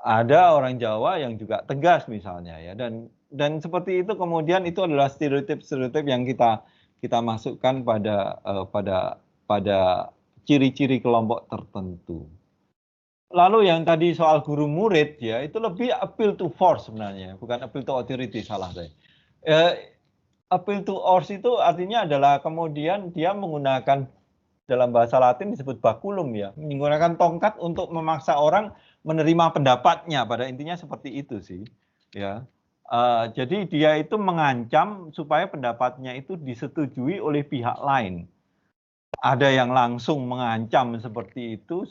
Ada orang Jawa yang juga tegas misalnya ya, dan seperti itu kemudian itu adalah stereotip yang kita masukkan pada ciri-ciri kelompok tertentu. Lalu yang tadi soal guru murid ya, itu lebih appeal to force sebenarnya, bukan appeal to authority, salah saya. Appeal to force itu artinya adalah kemudian dia menggunakan dalam bahasa Latin disebut baculum ya, menggunakan tongkat untuk memaksa orang menerima pendapatnya, pada intinya seperti itu sih ya. Jadi dia itu mengancam supaya pendapatnya itu disetujui oleh pihak lain. Ada yang langsung mengancam seperti itu,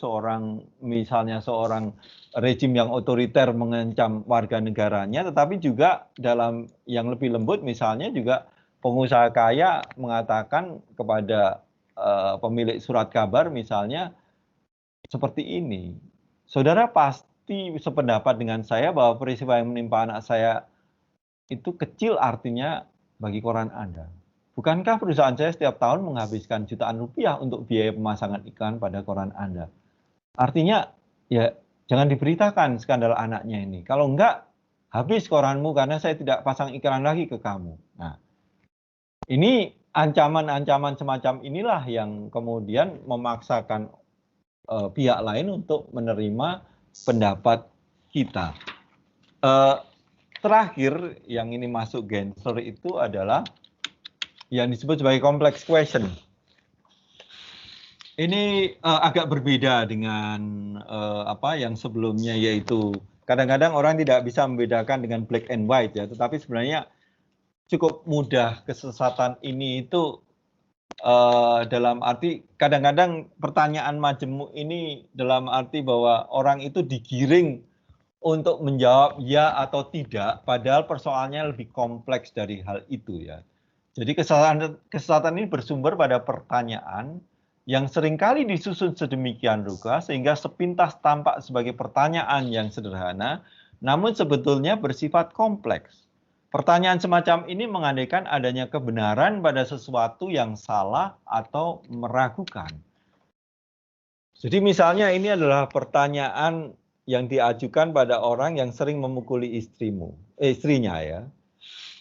misalnya seorang rejim yang otoriter mengancam warga negaranya, tetapi juga dalam yang lebih lembut misalnya juga pengusaha kaya mengatakan kepada pemilik surat kabar misalnya seperti ini, saudara pasti sependapat dengan saya bahwa peristiwa yang menimpa anak saya itu kecil artinya bagi koran Anda. Bukankah perusahaan saya setiap tahun menghabiskan jutaan rupiah untuk biaya pemasangan iklan pada koran Anda? Artinya, ya jangan diberitakan skandal anaknya ini. Kalau enggak, habis koranmu karena saya tidak pasang iklan lagi ke kamu. Nah, ini ancaman-ancaman semacam inilah yang kemudian memaksakan pihak lain untuk menerima pendapat kita. Terakhir, yang ini masuk Gensler itu adalah yang disebut sebagai complex question. Ini agak berbeda dengan apa yang sebelumnya, yaitu kadang-kadang orang tidak bisa membedakan dengan black and white ya, tetapi sebenarnya cukup mudah kesesatan ini itu dalam arti kadang-kadang pertanyaan majemuk ini dalam arti bahwa orang itu digiring untuk menjawab ya atau tidak, padahal persoalannya lebih kompleks dari hal itu ya. Jadi kesesatan ini bersumber pada pertanyaan yang seringkali disusun sedemikian rupa sehingga sepintas tampak sebagai pertanyaan yang sederhana, namun sebetulnya bersifat kompleks. Pertanyaan semacam ini mengandaikan adanya kebenaran pada sesuatu yang salah atau meragukan. Jadi misalnya ini adalah pertanyaan yang diajukan pada orang yang sering memukuli istrinya ya.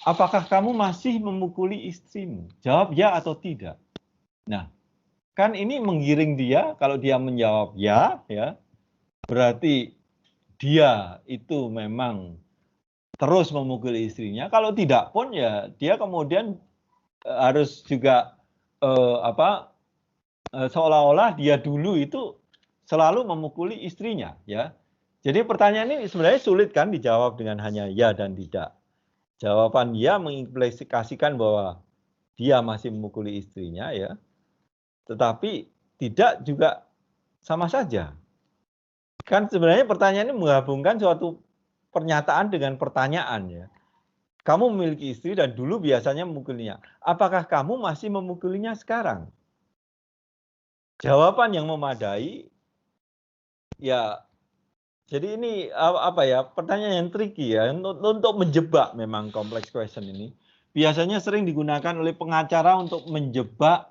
Apakah kamu masih memukuli istrimu? Jawab ya atau tidak. Nah, kan ini menggiring dia, kalau dia menjawab ya, berarti dia itu memang terus memukuli istrinya. Kalau tidak pun ya dia kemudian harus juga seolah-olah dia dulu itu selalu memukuli istrinya ya. Jadi pertanyaan ini sebenarnya sulit kan dijawab dengan hanya ya dan tidak. Jawaban ya mengimplikasikan bahwa dia masih memukuli istrinya ya. Tetapi tidak juga sama saja. Kan sebenarnya pertanyaan ini menggabungkan suatu pernyataan dengan pertanyaan ya. Kamu memiliki istri dan dulu biasanya memukulinya. Apakah kamu masih memukulinya sekarang? Jawaban yang memadai ya. Jadi ini apa ya, pertanyaan yang tricky ya, untuk menjebak memang complex question ini. Biasanya sering digunakan oleh pengacara untuk menjebak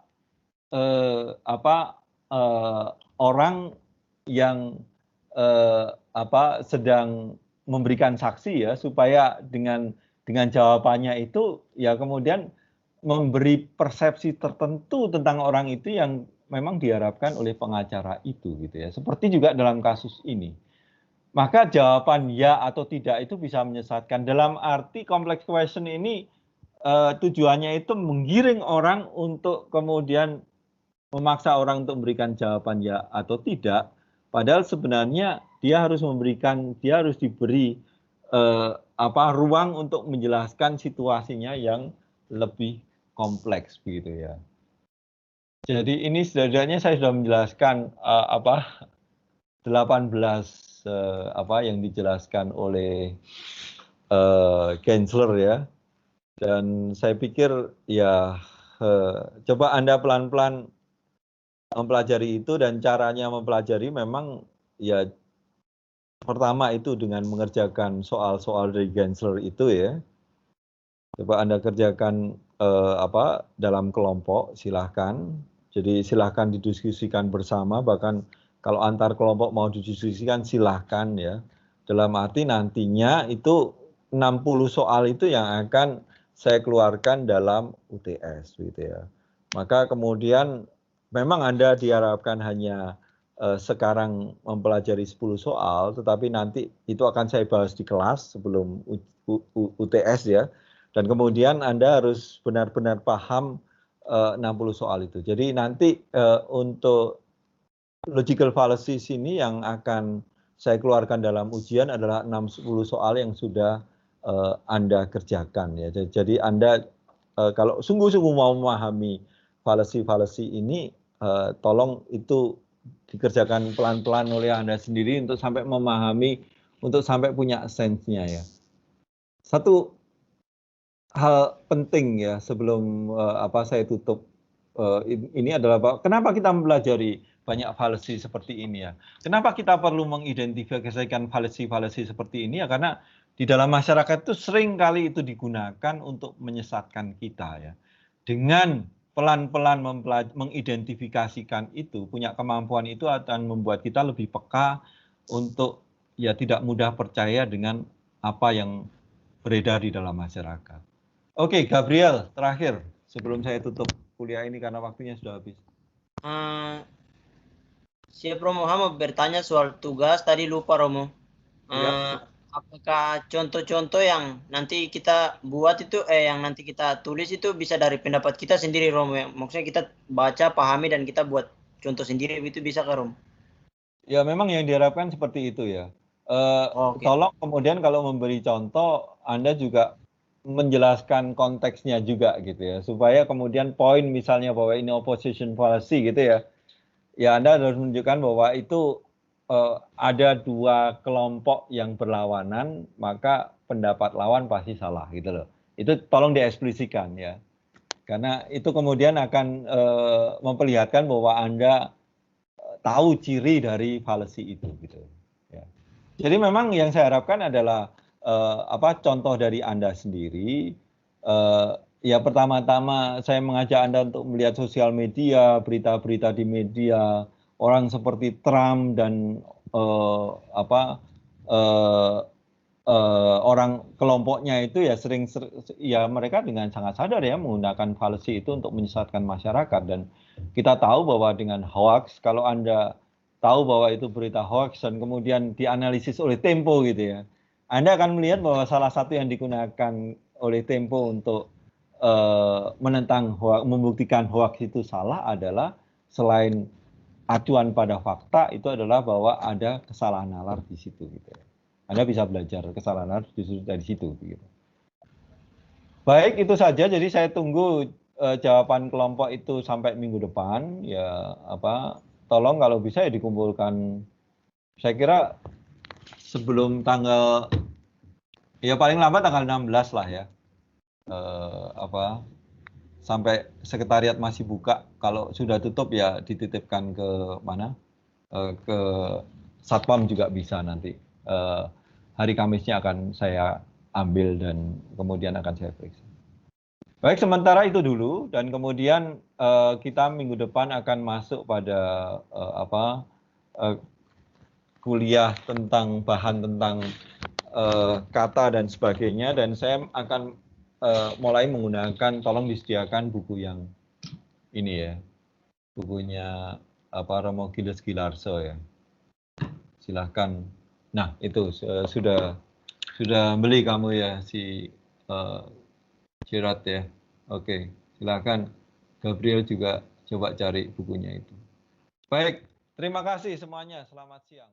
orang yang sedang memberikan saksi ya, supaya dengan jawabannya itu ya kemudian memberi persepsi tertentu tentang orang itu yang memang diharapkan oleh pengacara itu gitu ya. Seperti juga dalam kasus ini. Maka jawaban ya atau tidak itu bisa menyesatkan. Dalam arti complex question ini tujuannya itu menggiring orang untuk kemudian memaksa orang untuk memberikan jawaban ya atau tidak. Padahal sebenarnya dia harus diberi ruang untuk menjelaskan situasinya yang lebih kompleks begitu ya. Jadi ini setidaknya saya sudah menjelaskan 18 yang dijelaskan oleh Gensler ya, dan saya pikir ya coba Anda pelan-pelan mempelajari itu, dan caranya mempelajari memang ya pertama itu dengan mengerjakan soal-soal dari Gensler itu ya. Coba Anda kerjakan dalam kelompok, silahkan. Jadi silahkan didiskusikan bersama, bahkan kalau antar kelompok mau didiskusikan silahkan ya. Dalam arti nantinya itu 60 soal itu yang akan saya keluarkan dalam UTS gitu ya. Maka kemudian memang Anda diharapkan hanya sekarang mempelajari 10 soal, tetapi nanti itu akan saya bahas di kelas sebelum UTS ya. Dan kemudian Anda harus benar-benar paham 60 soal itu. Jadi nanti untuk logical fallacy sini yang akan saya keluarkan dalam ujian adalah 60 soal yang sudah Anda kerjakan ya. Jadi Anda kalau sungguh-sungguh mau memahami fallacy ini, tolong itu dikerjakan pelan-pelan oleh Anda sendiri untuk sampai memahami, untuk sampai punya sense-nya ya. Satu hal penting ya sebelum saya tutup ini adalah kenapa kita mempelajari banyak fallacy seperti ini ya. Kenapa kita perlu mengidentifikasikan fallacy seperti ini ya, karena di dalam masyarakat itu sering kali itu digunakan untuk menyesatkan kita ya. Dengan pelan-pelan mengidentifikasikan itu, punya kemampuan itu akan membuat kita lebih peka untuk ya tidak mudah percaya dengan apa yang beredar di dalam masyarakat. Oke, Gabriel, terakhir sebelum saya tutup kuliah ini karena waktunya sudah habis. Siap Romo, mau bertanya soal tugas tadi lupa Romo. Apakah contoh-contoh yang nanti kita buat itu, yang nanti kita tulis itu bisa dari pendapat kita sendiri Romo? Maksudnya kita baca, pahami dan kita buat contoh sendiri itu bisa kan Romo? Ya memang yang diharapkan seperti itu ya. Tolong kemudian kalau memberi contoh Anda juga menjelaskan konteksnya juga gitu ya, supaya kemudian poin misalnya bahwa ini opposition fallacy gitu ya, ya Anda harus menunjukkan bahwa itu ada dua kelompok yang berlawanan, maka pendapat lawan pasti salah gitu loh. Itu tolong diekspresikan ya, karena itu kemudian akan memperlihatkan bahwa Anda tahu ciri dari fallacy itu gitu ya. Jadi memang yang saya harapkan adalah contoh dari Anda sendiri. Ya pertama-tama saya mengajak Anda untuk melihat sosial media, berita-berita di media, orang seperti Trump dan orang kelompoknya itu ya ya mereka dengan sangat sadar ya menggunakan fallacy itu untuk menyesatkan masyarakat. Dan kita tahu bahwa dengan hoax, kalau Anda tahu bahwa itu berita hoax dan kemudian dianalisis oleh Tempo gitu ya, Anda akan melihat bahwa salah satu yang digunakan oleh Tempo untuk menentang hoax, membuktikan hoax itu salah adalah selain acuan pada fakta itu adalah bahwa ada kesalahan nalar di situ gitu. Anda bisa belajar kesalahan nalar justru dari situ gitu. Baik, itu saja. Jadi saya tunggu jawaban kelompok itu sampai minggu depan ya. Tolong kalau bisa ya dikumpulkan, saya kira sebelum tanggal, ya paling lambat tanggal 16 lah ya, sampai sekretariat masih buka. Kalau sudah tutup ya dititipkan ke mana, ke Satpam juga bisa nanti. Hari Kamisnya akan saya ambil dan kemudian akan saya periksa. Baik, sementara itu dulu, dan kemudian kita minggu depan akan masuk pada kuliah tentang bahan tentang kata dan sebagainya, dan saya akan mulai menggunakan, tolong disediakan buku yang ini ya, bukunya Romo Gilles Gilarso ya, silahkan. Nah itu sudah beli kamu ya si Cirat ya. Oke, silakan Gabriel juga coba cari bukunya itu. Baik, terima kasih semuanya, selamat siang.